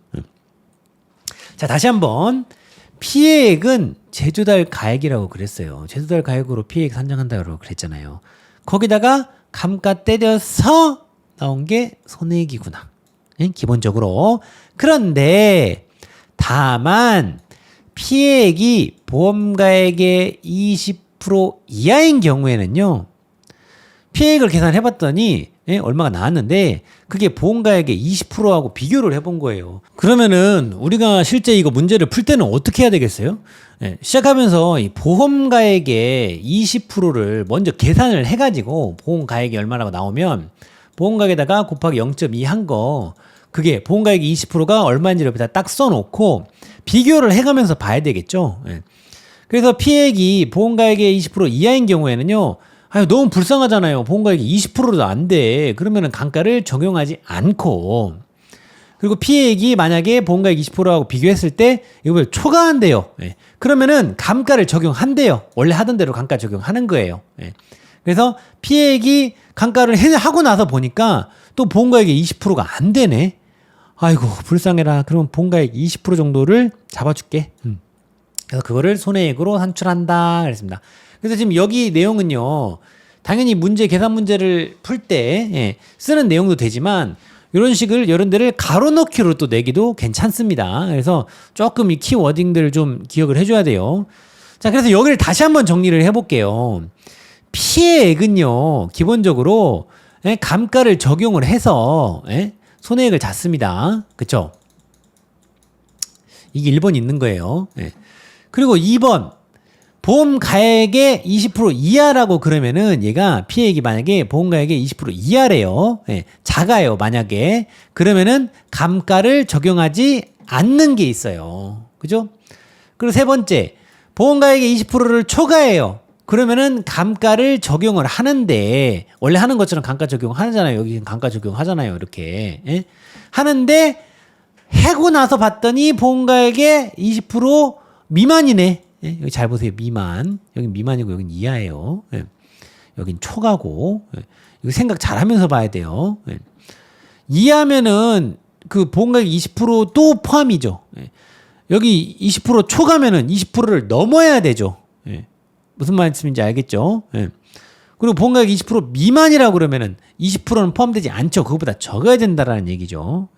자, 다시 한번. 피해액은 제조달 가액이라고 그랬어요. 제조달 가액으로 피해액 산정한다고 그랬잖아요. 거기다가 감가 때려서 나온 게 손해액이구나. 기본적으로. 그런데 다만 피해액이 보험가액의 20% 이하인 경우에는요, 피해액을 계산해봤더니 얼마가 나왔는데 그게 보험가액의 20%하고 비교를 해본 거예요. 그러면은 우리가 실제 이거 문제를 풀 때는 어떻게 해야 되겠어요? 시작하면서 이 보험가액의 20%를 먼저 계산을 해가지고 보험가액이 얼마라고 나오면 보험가액에다가 곱하기 0.2 한 거, 그게 보험가액이 20%가 얼마인지를 여기다 딱 써놓고 비교를 해가면서 봐야 되겠죠. 예. 그래서 피해액이 보험가액의 20% 이하인 경우에는요. 아유, 너무 불쌍하잖아요. 보험가액이 20%도 안 돼. 그러면은 감가를 적용하지 않고, 그리고 피해액이 만약에 보험가액 20%하고 비교했을 때 이걸 초과한대요. 예. 그러면은 감가를 적용한대요. 원래 하던 대로 감가 적용하는 거예요. 예. 그래서 피해액이 감가를 하고 나서 보니까 또 보험가액이 20%가 안 되네. 아이고, 불쌍해라. 그럼 보험가액 20% 정도를 잡아줄게. 그래서 그거를 손해액으로 산출한다 그랬습니다. 그래서 지금 여기 내용은요, 당연히 계산 문제를 풀 때 쓰는 내용도 되지만 이런 식을 이런 데를 가로넣기로 또 내기도 괜찮습니다. 그래서 조금 이 키워딩들을 좀 기억을 해줘야 돼요. 자, 그래서 여기를 다시 한번 정리를 해볼게요. 피해액은요, 기본적으로 감가를 적용을 해서 손해액을 잡습니다. 그쵸? 이게 1번 있는 거예요. 그리고 2번 보험가액의 20% 이하라고 그러면은 얘가 피해액이 만약에 보험가액의 20% 이하래요. 작아요. 만약에 그러면은 감가를 적용하지 않는 게 있어요. 그죠? 그리고 세 번째 보험가액의 20%를 초과해요. 그러면은 감가를 적용을 하는데 원래 하는 것처럼 감가 적용하잖아요. 여기 감가 적용하잖아요. 이렇게 하는데 하고 나서 봤더니 보험가액의 20% 미만이네. 여기 잘 보세요. 미만. 여긴 미만이고 여긴 이하예요. 여긴 초과고. 이거 생각 잘 하면서 봐야 돼요. 이하면은 그 보험가액 20%도 포함이죠. 여기 20% 초과면은 20%를 넘어야 되죠. 무슨 말씀인지 알겠죠? 그리고 보험가액 20% 미만이라고 그러면은 20%는 포함되지 않죠. 그것보다 적어야 된다라는 얘기죠.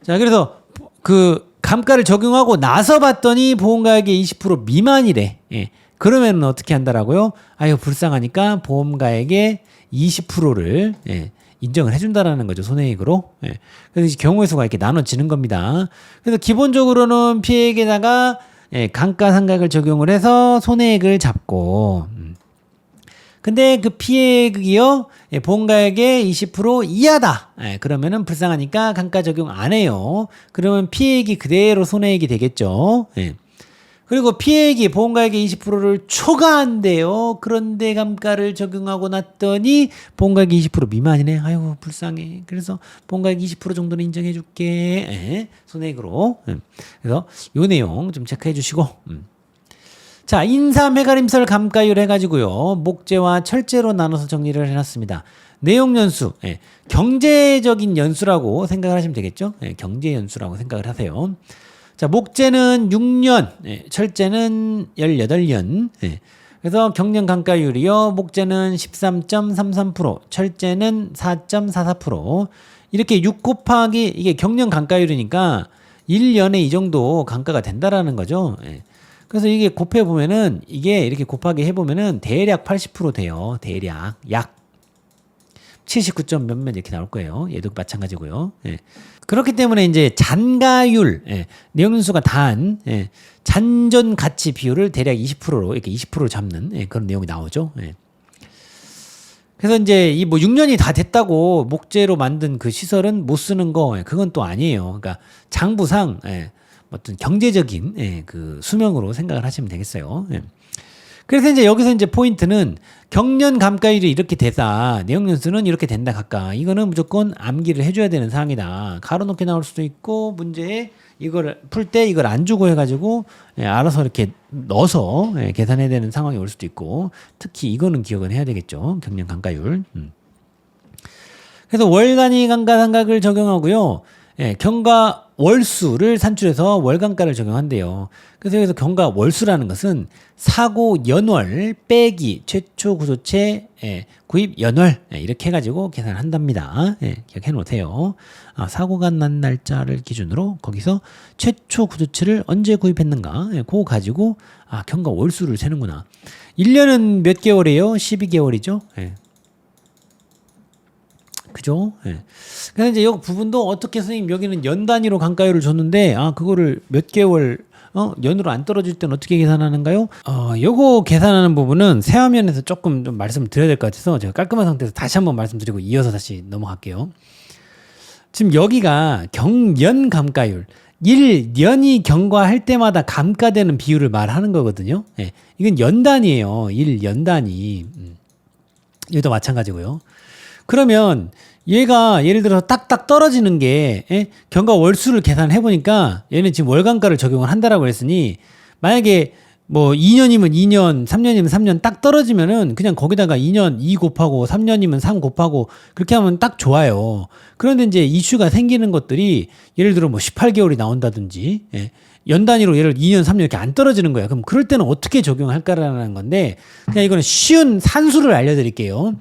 자, 그래서 그 감가를 적용하고 나서 봤더니 보험가액의 20% 미만이래. 그러면 어떻게 한다라고요? 아유, 불쌍하니까 보험가액의 20%를 인정을 해준다라는 거죠. 손해액으로. 그래서 이제 경우의 수가 이렇게 나눠지는 겁니다. 그래서 기본적으로는 피해액에다가 감가상각을 적용을 해서 손해액을 잡고, 근데 그 피해액이요, 보험가액의 20% 이하다. 그러면은 불쌍하니까 감가 적용 안 해요. 그러면 피해액이 그대로 손해액이 되겠죠. 그리고 피해액이 보험가액의 20%를 초과한대요. 그런데 감가를 적용하고 났더니 보험가액이 20% 미만이네. 아이고, 불쌍해. 그래서 보험가액 20% 정도는 인정해 줄게. 손해액으로. 그래서 요 내용 좀 체크해 주시고. 자, 인삼 해가림설 감가율 해가지고요, 목재와 철재로 나눠서 정리를 해놨습니다. 내용 연수, 경제적인 연수라고 생각을 하시면 되겠죠. 경제 연수라고 생각을 하세요. 자, 목재는 6년, 철재는 18년. 그래서 경년 감가율이요, 목재는 13.33%, 철재는 4.44%. 이렇게 6 곱하기 이게 경년 감가율이니까 1년에 이 정도 감가가 된다라는 거죠. 그래서 이게 곱해보면은, 이게 이렇게 곱하기 해보면은 대략 80% 돼요. 대략. 약 79점 몇몇 이렇게 나올 거예요. 얘도 마찬가지고요. 그렇기 때문에 이제 잔가율, 내용연수가 잔존 가치 비율을 대략 20%로 이렇게 20%를 잡는 그런 내용이 나오죠. 그래서 이제 이 뭐 6년이 다 됐다고 목재로 만든 그 시설은 못 쓰는 거, 그건 또 아니에요. 그러니까 장부상, 어떤 경제적인 그 수명으로 생각을 하시면 되겠어요. 그래서 이제 여기서 이제 포인트는 경년 감가율이 이렇게 돼서 내용연수는 이렇게 된다 각각. 이거는 무조건 암기를 해줘야 되는 사항이다. 가로놓기 나올 수도 있고, 문제에 이걸 풀 때 이걸 안 주고 해가지고 알아서 이렇게 넣어서 계산해야 되는 상황이 올 수도 있고, 특히 이거는 기억을 해야 되겠죠. 경년 감가율. 그래서 월간위 감가상각을 적용하고요. 경과 월수를 산출해서 월감가를 적용한대요. 그래서 여기서 경과 월수라는 것은 사고 연월 빼기 최초 구조체 구입 연월 이렇게 해가지고 계산을 한답니다. 기억해 놓으세요. 사고가 난 날짜를 기준으로 거기서 최초 구조체를 언제 구입했는가 그거 가지고 경과 월수를 세는구나. 1년은 몇 개월이에요? 12개월이죠. 그죠? 그래서 이제 이 부분도 어떻게 선생님 여기는 연 단위로 감가율을 줬는데 그거를 몇 개월 연으로 안 떨어질 때는 어떻게 계산하는가요? 요거 계산하는 부분은 새 화면에서 조금 좀 말씀을 드려야 될 것 같아서 제가 깔끔한 상태에서 다시 한번 말씀드리고 이어서 다시 넘어갈게요. 지금 여기가 경연 감가율. 1년이 경과할 때마다 감가되는 비율을 말하는 거거든요. 예. 이건 연단이에요. 1년 단위. 여기도 마찬가지고요. 그러면 얘가 예를 들어서 딱딱 떨어지는 게 경과 월수를 계산해 보니까 얘는 지금 월간가를 적용을 한다라고 했으니 만약에 뭐 2년이면 2년, 3년이면 3년 딱 떨어지면은 그냥 거기다가 2년 2 곱하고 3년이면 3 곱하고 그렇게 하면 딱 좋아요. 그런데 이제 이슈가 생기는 것들이 예를 들어 뭐 18개월이 나온다든지 연 단위로 예를 2년, 3년 이렇게 안 떨어지는 거야. 그럼 그럴 때는 어떻게 적용할까라는 건데 그냥 이거는 쉬운 산수를 알려드릴게요.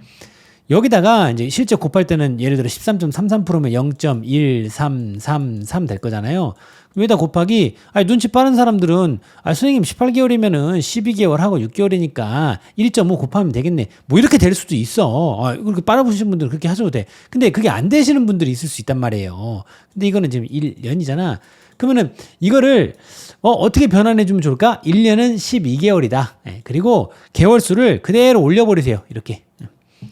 여기다가 이제 실제 곱할 때는 예를 들어 13.33%면 0.1333 될 거잖아요. 여기다 곱하기, 눈치 빠른 사람들은, 선생님 18개월이면은 12개월 하고 6개월이니까 1.5 곱하면 되겠네. 뭐 이렇게 될 수도 있어. 그렇게 빨아보시는 분들은 그렇게 하셔도 돼. 근데 그게 안 되시는 분들이 있을 수 있단 말이에요. 근데 이거는 지금 1년이잖아. 그러면은 이거를, 어떻게 변환해주면 좋을까? 1년은 12개월이다. 그리고 개월수를 그대로 올려버리세요. 이렇게.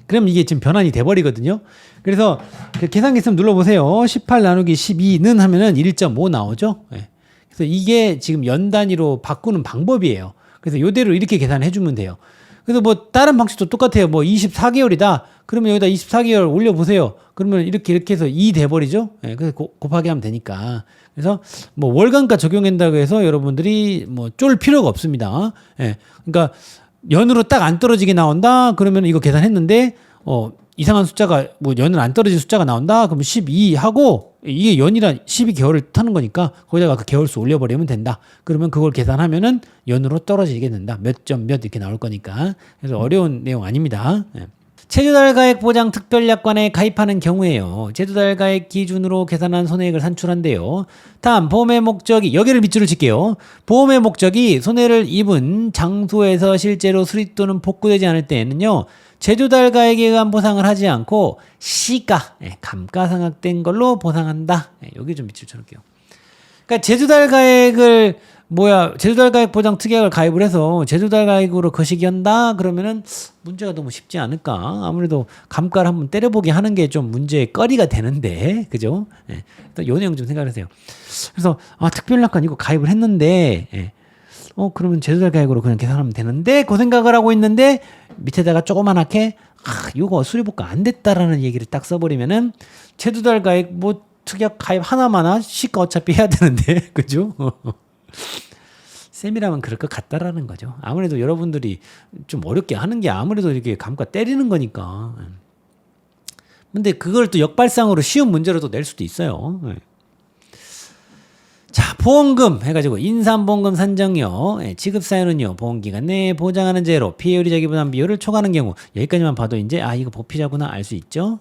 그럼 이게 지금 변환이 돼버리거든요. 그래서 그 계산기 있으면 눌러보세요. 18 나누기 12는 하면은 1.5 나오죠. 그래서 이게 지금 연 단위로 바꾸는 방법이에요. 그래서 요대로 이렇게 계산해주면 돼요. 그래서 뭐 다른 방식도 똑같아요. 뭐 24개월이다. 그러면 여기다 24개월 올려보세요. 그러면 이렇게 해서 2 돼버리죠. 그래서 곱하기 하면 되니까. 그래서 뭐 월간가 적용한다고 해서 여러분들이 뭐 쫄 필요가 없습니다. 그러니까 연으로 딱 안 떨어지게 나온다? 그러면 이거 계산했는데, 이상한 숫자가, 뭐, 연을 안 떨어진 숫자가 나온다? 그러면 12 하고, 이게 연이란 12개월을 타는 거니까, 거기다가 그 개월수 올려버리면 된다. 그러면 그걸 계산하면은 연으로 떨어지게 된다. 몇 점 몇 이렇게 나올 거니까. 그래서 어려운 내용 아닙니다. 제주달가액 보장 특별약관에 가입하는 경우에요. 제주달가액 기준으로 계산한 손해액을 산출한대요. 다음 보험의 목적이 여기를 밑줄을 칠게요. 보험의 목적이 손해를 입은 장소에서 실제로 수리 또는 복구되지 않을 때에는요. 제주달가액에 의한 보상을 하지 않고 시가 감가상각된 걸로 보상한다. 여기 좀 밑줄 쳐놓을게요. 그러니까 제주달가액을 제주달가액 보장 특약을 가입을 해서 제주달가액으로 거시기한다 그러면은 문제가 너무 쉽지 않을까. 아무래도 감가를 한번 때려보게 하는 게 좀 문제의 거리가 되는데, 그죠? 일단 요 내용 좀 생각하세요. 그래서 특별약관 이거 가입을 했는데, 그러면 제주달가액으로 그냥 계산하면 되는데, 그 생각을 하고 있는데 밑에다가 조그만하게 이거 수리복구 안 됐다라는 얘기를 딱 써버리면은 제주달가액 뭐 특약 가입 하나마나 시가 어차피 해야 되는데, 그죠? 쌤이라면 그럴 것 같다라는 거죠. 아무래도 여러분들이 좀 어렵게 하는 게 아무래도 이렇게 감가 때리는 거니까. 근데 그걸 또 역발상으로 쉬운 문제로 또 낼 수도 있어요. 자, 보험금 해가지고 인삼보험금 산정요. 지급사유는요. 보험기간 내에 보장하는 제로 피해율이 자기부담 비율을 초과하는 경우. 여기까지만 봐도 이제 이거 보피자구나 알 수 있죠.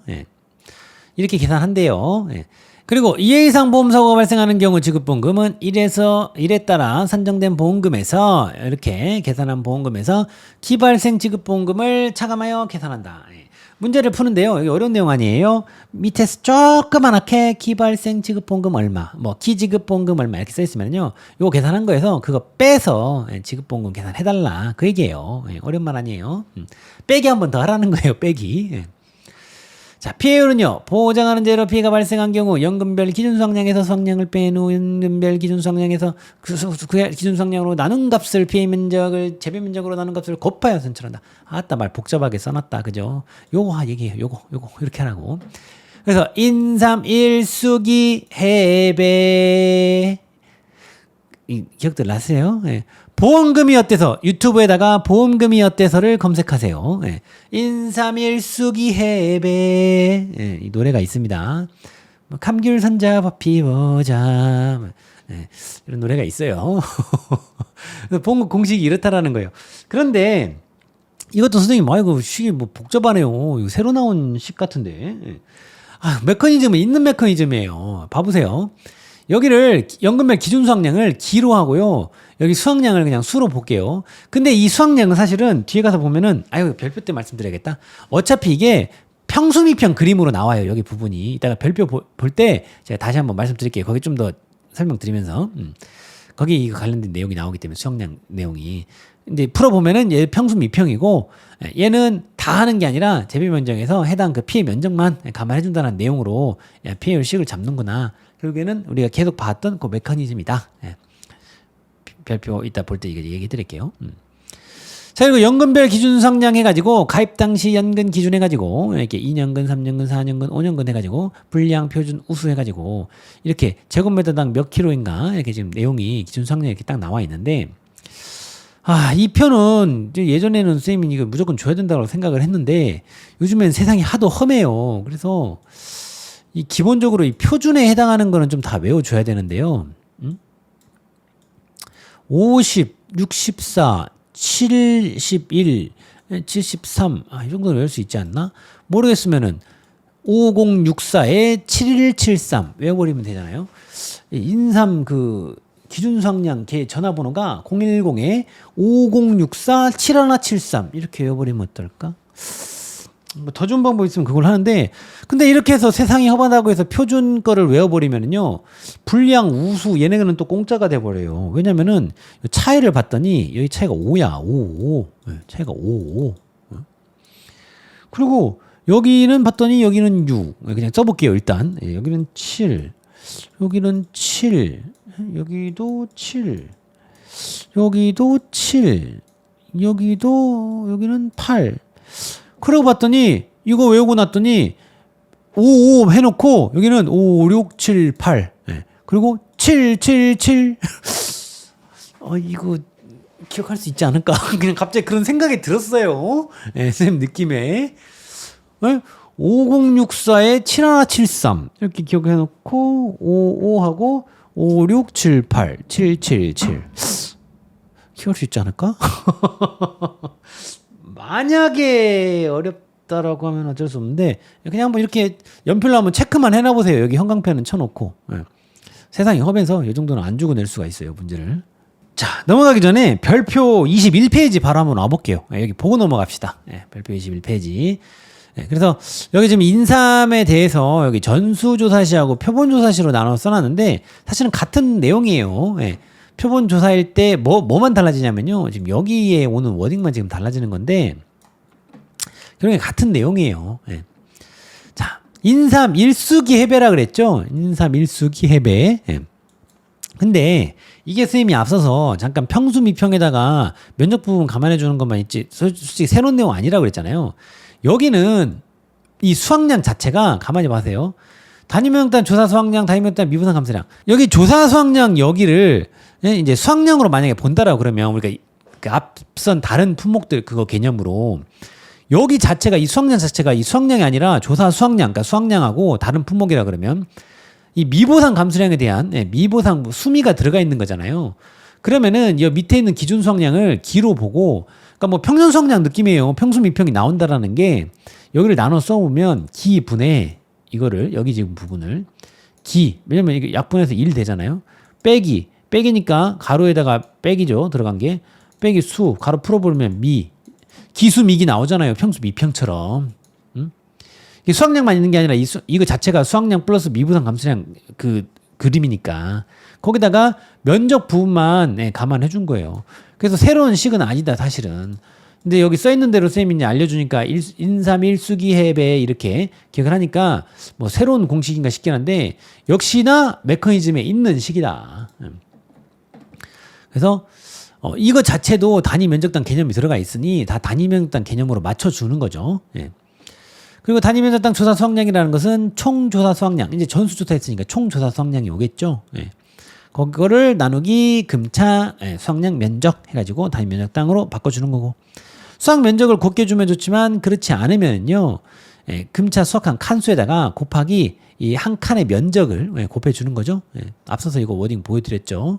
이렇게 계산한대요. 그리고 이해 이상 보험사고가 발생하는 경우 지급보험금은 1에 따라 산정된 보험금에서 이렇게 계산한 보험금에서 기발생 지급보험금을 차감하여 계산한다. 문제를 푸는데요. 여기 어려운 내용 아니에요. 밑에서 조그맣게 기발생 지급보험금 얼마, 뭐 기지급보험금 얼마 이렇게 써있으면요. 이거 계산한 거에서 그거 빼서 지급보험금 계산해달라. 그 얘기예요. 어려운 말 아니에요. 빼기 한 번 더 하라는 거예요. 빼기. 자, 피해율은요. 보장하는 제로 피해가 발생한 경우 연금별 기준 수확량에서 수확량을 뺀 후 연금별 기준 수확량에서 그 기준 수확량으로 나눈 값을 피해 면적을 재배 면적으로 나눈 값을 곱하여 산출한다. 아따 말 복잡하게 써놨다. 그죠? 요거 얘기해요. 요거 이렇게 하라고. 그래서 인삼 일수기 해배 기억들 나세요? 보험금이 어때서 유튜브에다가 보험금이 어때서를 검색하세요. 인삼일수기 해배 이 노래가 있습니다. 감귤선자 피워자 이런 노래가 있어요. 보험금 공식이 이렇다라는 거예요. 그런데 이것도 선생님 이거 뭐 복잡하네요. 이거 새로 나온 식 같은데. 메커니즘은 있는 메커니즘이에요. 봐보세요. 여기를 연금별 기준 수확량을 기로 하고요. 여기 수확량을 그냥 수로 볼게요. 근데 이 수확량은 사실은 뒤에 가서 보면은 별표 때 말씀드려야겠다. 어차피 이게 평수미평 그림으로 나와요. 여기 부분이. 이따가 별표 볼 때 제가 다시 한번 말씀드릴게요. 거기 좀 더 설명드리면서. 거기 이거 관련된 내용이 나오기 때문에 수학량 내용이. 근데 풀어보면은 얘 평수 미평이고 얘는 다 하는 게 아니라 재배 면적에서 해당 그 피해 면적만 감안해준다는 내용으로 피해율 식을 잡는구나. 결국에는 우리가 계속 봤던 그 메커니즘이다. 별표 이따 볼 때 이거 얘기해 드릴게요. 자, 그리고 연금별 기준 수확량 해가지고 가입 당시 연금 기준 해가지고 이렇게 2년근, 3년근, 4년근, 5년근 해가지고 불량 표준 우수 해가지고 이렇게 제곱미터당 몇 킬로인가 이렇게 지금 내용이 기준 수확량이 이렇게 딱 나와 있는데 이 표는 예전에는 선생님이 이거 무조건 줘야 된다고 생각을 했는데 요즘엔 세상이 하도 험해요. 그래서 이 기본적으로 이 표준에 해당하는 거는 좀 다 외워줘야 되는데요. 50, 64, 71, 73, 이 정도는 외울 수 있지 않나? 모르겠으면은 5064에 7173 외워버리면 되잖아요. 인삼 그 기준 수확량 걔 전화번호가 010에 5064 7173 이렇게 외워버리면 어떨까? 뭐 더 좋은 방법 있으면 그걸 하는데 근데 이렇게 해서 세상이 험하다고 해서 표준 거를 외워버리면은요 불량 우수 얘네는 또 공짜가 돼버려요. 왜냐면은 차이를 봤더니 여기 차이가 5야 5 차이가 5 그리고 여기는 봤더니 여기는 6 그냥 써볼게요. 일단 여기는 7 여기는 7 여기도 7 여기도 7 여기는 8 그러고 봤더니 이거 외우고 났더니 5 해놓고 여기는 5 6 7 8 그리고 7 7 7 이거 기억할 수 있지 않을까 그냥 갑자기 그런 생각이 들었어요. 선생님 느낌에 5064에 7173 이렇게 기억해놓고 55하고 5 6 7 8 7 7 7 기억할 수 있지 않을까? 만약에 어렵다라고 하면 어쩔 수 없는데 그냥 한번 이렇게 연필로 한번 체크만 해놔보세요. 여기 형광펜은 쳐놓고 세상이 험해서 이 정도는 안 주고 낼 수가 있어요. 문제를. 자 넘어가기 전에 별표 21페이지 바로 한번 와볼게요. 여기 보고 넘어갑시다. 별표 21페이지. 그래서 여기 지금 인삼에 대해서 여기 전수조사시하고 표본조사시로 나눠 써놨는데 사실은 같은 내용이에요. 표본 조사일 때 뭐만 달라지냐면요. 지금 여기에 오는 워딩만 지금 달라지는 건데 결국에 같은 내용이에요. 자, 인삼 일수기 해배라 그랬죠. 인삼 일수기 해배. 근데 이게 선생님이 앞서서 잠깐 평수 미평에다가 면적 부분 감안해 주는 것만 있지 솔직히 새로운 내용 아니라고 그랬잖아요. 여기는 이 수확량 자체가 가만히 봐세요. 단위면적단 조사 수확량, 단위면적단 미분산 감소량. 여기 조사 수확량 여기를 이제 수확량으로 만약에 본다라고 그러면 우리가 그 앞선 다른 품목들 그거 개념으로 여기 자체가 이 수확량 자체가 이 수확량이 아니라 조사 수확량, 그러니까 수확량하고 다른 품목이라 그러면 이 미보상 감소량에 대한 미보상 수미가 들어가 있는 거잖아요. 그러면은 이 밑에 있는 기준 수확량을 기로 보고 그러니까 뭐 평년 수확량 느낌이에요. 평수 미평이 나온다라는 게 여기를 나눠 써보면 기분의 이거를 여기 지금 부분을 기 왜냐면 이게 약분해서 1 되잖아요. 빼기니까 가로에다가 빼기죠. 들어간 게 빼기 수 가로 풀어보면 미 기수 미기 나오잖아요. 평수 미평처럼. 이게 수확량만 있는 게 아니라 이거 자체가 수확량 플러스 미분산 감소량 그 그림이니까 거기다가 면적 부분만 감안해 준 거예요. 그래서 새로운 식은 아니다 사실은. 근데 여기 써 있는 대로 선생님이 이제 알려주니까 인삼 일수기 해배 이렇게 기억을 하니까 뭐 새로운 공식인가 싶긴 한데 역시나 메커니즘에 있는 식이다. 그래서 이거 자체도 단위 면적당 개념이 들어가 있으니 다 단위 면적당 개념으로 맞춰주는 거죠. 그리고 단위 면적당 조사 수확량이라는 것은 총 조사 수확량 이제 전수 조사 했으니까 총 조사 수확량이 오겠죠. 그거를 나누기 금차 수확량 면적 해가지고 단위 면적당으로 바꿔주는 거고 수확 면적을 곱게 주면 좋지만 그렇지 않으면요 금차 수확한 칸수에다가 곱하기 이 한 칸의 면적을 곱해주는 거죠. 앞서서 이거 워딩 보여드렸죠.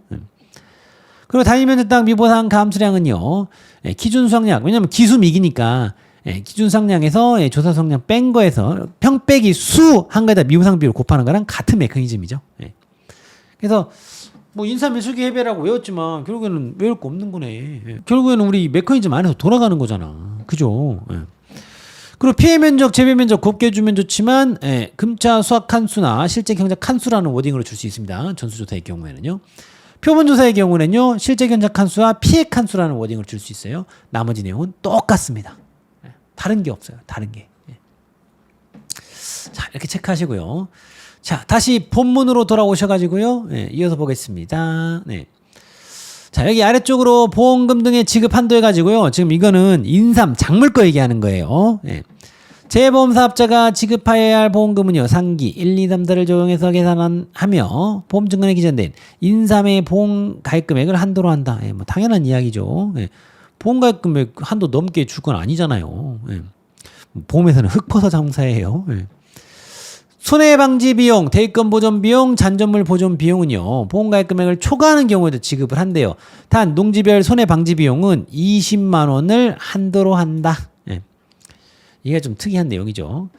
그리고 단위 면적당 미보상 감수량은요 기준 수확량 왜냐면 기수 미기니까 기준 수확량에서 조사 수확량 뺀 거에서 평 빼기 수 한 거에다 미보상 비율 곱하는 거랑 같은 메커니즘이죠. 그래서 뭐 인삼 일수기 해배라고 외웠지만 결국에는 외울 거 없는 거네. 결국에는 우리 메커니즘 안에서 돌아가는 거잖아. 그죠? 그리고 피해 면적, 재배 면적 곱게 주면 좋지만 금차 수확 칸수나 실제 경작 칸수라는 워딩으로 줄 수 있습니다. 전수조사의 경우에는요. 표본조사의 경우는요, 실제 견적 한수와 피해 한수라는 워딩을 줄 수 있어요. 나머지 내용은 똑같습니다. 다른 게 없어요. 다른 게. 자, 이렇게 체크하시고요. 자, 다시 본문으로 돌아오셔가지고요. 네, 이어서 보겠습니다. 네. 자, 여기 아래쪽으로 보험금 등의 지급 한도 해가지고요. 지금 이거는 인삼, 작물거 얘기하는 거예요. 네. 재보험사업자가 지급하여야 할 보험금은요, 상기 1, 2, 3달을 적용해서 계산하며 보험증권에 기재된 인삼의 보험 가입금액을 한도로 한다. 예, 뭐 당연한 이야기죠. 예. 보험 가입금액 한도 넘게 줄 건 아니잖아요. 예. 보험에서는 흙퍼서 장사해요. 예. 손해방지 비용, 대입금 보존 비용, 잔존물 보존 비용은요, 보험 가입 금액을 초과하는 경우에도 지급을 한대요. 단 농지별 손해방지 비용은 20만 원을 한도로 한다. 예. 이게 좀 특이한 내용이죠.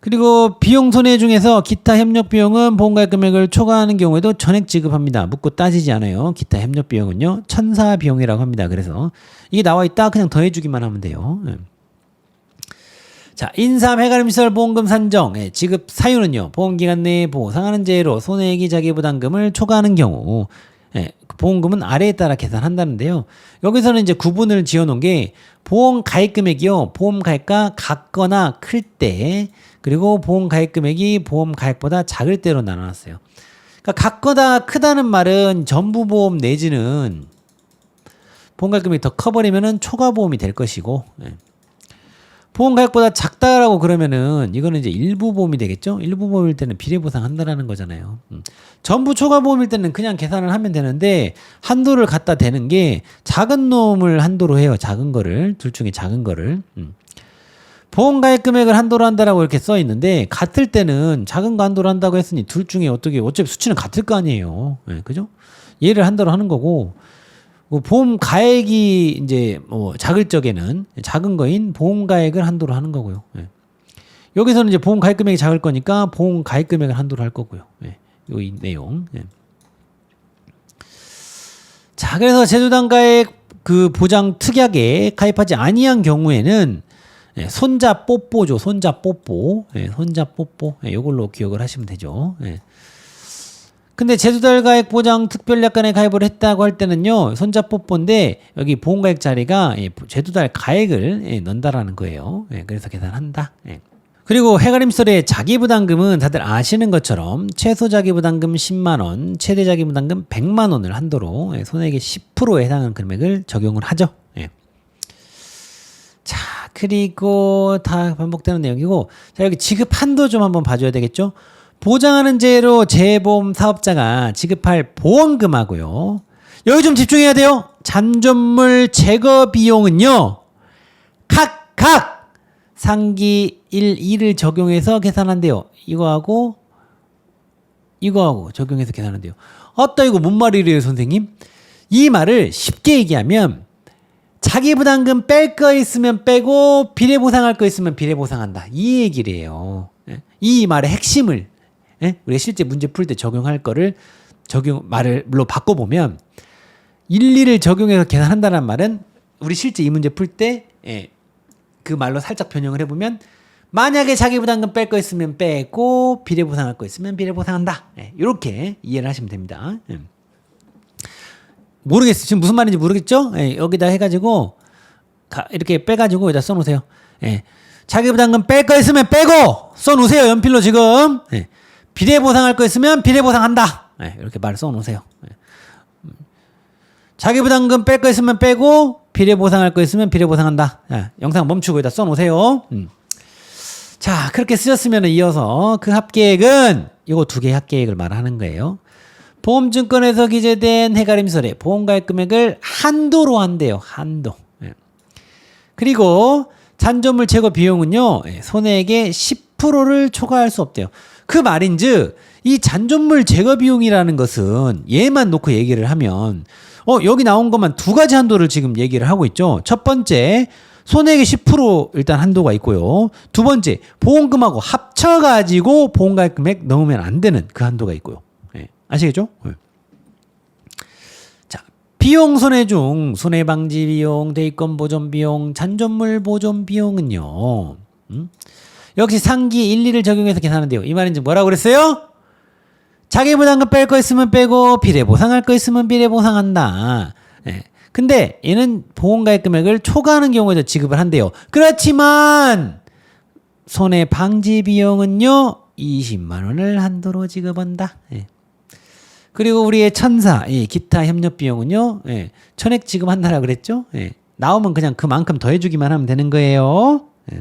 그리고 비용 손해 중에서 기타 협력 비용은 보험 가입 금액을 초과하는 경우에도 전액 지급합니다. 묻고 따지지 않아요. 기타 협력 비용은요, 천사 비용이라고 합니다. 그래서 이게 나와 있다 그냥 더해주기만 하면 돼요. 예. 자, 인삼 해가림시설 보험금 산정, 예, 지급 사유는요, 보험기간 내에 보상하는 제로 손해액이 자기부담금을 초과하는 경우, 예, 보험금은 아래에 따라 계산한다는데요. 여기서는 이제 구분을 지어 놓은 게, 보험 가입 금액이요, 보험 가입가 같거나 클 때, 그리고 보험 가입 금액이 보험 가입보다 작을 때로 나눠놨어요. 그러니까 같거나 크다는 말은 전부 보험 내지는 보험 가입 금액이 더 커버리면은 초과 보험이 될 것이고, 예. 보험 가액보다 작다라고 그러면은 이거는 이제 일부 보험이 되겠죠. 일부 보험일 때는 비례 보상한다라는 거잖아요. 전부 초과 보험일 때는 그냥 계산을 하면 되는데 한도를 갖다 대는 게 작은 놈을 한도로 해요. 작은 거를, 둘 중에 작은 거를. 보험 가액 금액을 한도로 한다라고 이렇게 써 있는데 같을 때는 작은 거 한도로 한다고 했으니 둘 중에 어차피 수치는 같을 거 아니에요. 네, 그죠? 얘를 한도로 하는 거고. 보험 가액이 이제 뭐 작을 적에는 작은 거인 보험 가액을 한도로 하는 거고요. 예. 여기서는 이제 보험 가입 금액이 작을 거니까 보험 가입 금액을 한도로 할 거고요. 예. 이 내용. 예. 자, 그래서 제조단가액 그 보장 특약에 가입하지 아니한 경우에는 예, 손자 뽀뽀죠. 손자 뽀뽀. 예, 손자 뽀뽀. 예, 이걸로 기억을 하시면 되죠. 예. 근데 제조달가액 보장 특별약관에 가입을 했다고 할 때는요, 손자 뽀뽀인데 여기 보험가액 자리가 제조달 가액을 넣는다라는 거예요. 그래서 계산한다. 그리고 해가림설의 자기부담금은 다들 아시는 것처럼 최소 자기부담금 10만 원, 최대 자기부담금 100만 원을 한도로 손해액의 10%에 해당하는 금액을 적용을 하죠. 자, 그리고 다 반복되는 내용이고, 자, 여기 지급 한도 좀 한번 봐줘야 되겠죠? 보장하는 제로 재보험 사업자가 지급할 보험금하고요. 여기 좀 집중해야 돼요. 잔존물 제거 비용은요, 각각 상기 1, 2를 적용해서 계산한대요. 이거하고 적용해서 계산한대요. 어따 이거 뭔 말이래요, 선생님? 이 말을 쉽게 얘기하면 자기 부담금 뺄 거 있으면 빼고 비례 보상할 거 있으면 비례 보상한다. 이 얘기를 해요. 이 말의 핵심을 우리가 실제 문제 풀 때 적용할 거를 말로 바꿔보면 1, 2를 적용해서 계산한다는 말은 우리 실제 이 문제 풀 때 그 말로 살짝 변형을 해보면 만약에 자기 부담금 뺄 거 있으면 빼고 비례 보상할 거 있으면 비례 보상한다. 이렇게 이해를 하시면 됩니다. 모르겠어요. 지금 무슨 말인지 모르겠죠? 여기다 해가지고 이렇게 빼가지고 여기다 써놓으세요. 자기 부담금 뺄 거 있으면 빼고 써놓으세요. 연필로 지금. 비례 보상할 거 있으면 비례 보상한다. 이렇게 말을 써놓으세요. 자기 부담금 뺄 거 있으면 빼고 비례 보상할 거 있으면 비례 보상한다. 영상 멈추고 여기다 써놓으세요. 자, 그렇게 쓰셨으면 이어서 그 합계액은 이거 두 개의 합계액을 말하는 거예요. 보험증권에서 기재된 해가림설의 보험가입 금액을 한도로 한대요. 한도. 그리고 잔존물 제거 비용은요, 손해액의 10%를 초과할 수 없대요. 그 말인즉 이 잔존물 제거 비용이라는 것은 얘만 놓고 얘기를 하면 여기 나온 것만 두 가지 한도를 지금 얘기를 하고 있죠. 첫 번째, 손해액의 10% 일단 한도가 있고요. 두 번째, 보험금하고 합쳐가지고 보험가입 금액 넣으면 안 되는 그 한도가 있고요. 아시겠죠? 자, 비용 손해 중 손해방지 비용, 대입금 보존 비용, 잔존물 보존 비용은요, 역시 상기 1, 2를 적용해서 계산하는데요. 이 말인지 뭐라고 그랬어요? 자기부담금 뺄 거 있으면 빼고 비례 보상할 거 있으면 비례 보상한다. 예. 근데 얘는 보험가입 금액을 초과하는 경우에도 지급을 한대요. 그렇지만 손해 방지 비용은요 20만 원을 한도로 지급한다. 예. 그리고 우리의 천사, 예, 기타 협력 비용은요, 예, 천액 지급한다라 그랬죠? 예, 나오면 그냥 그만큼 더해주기만 하면 되는 거예요. 예.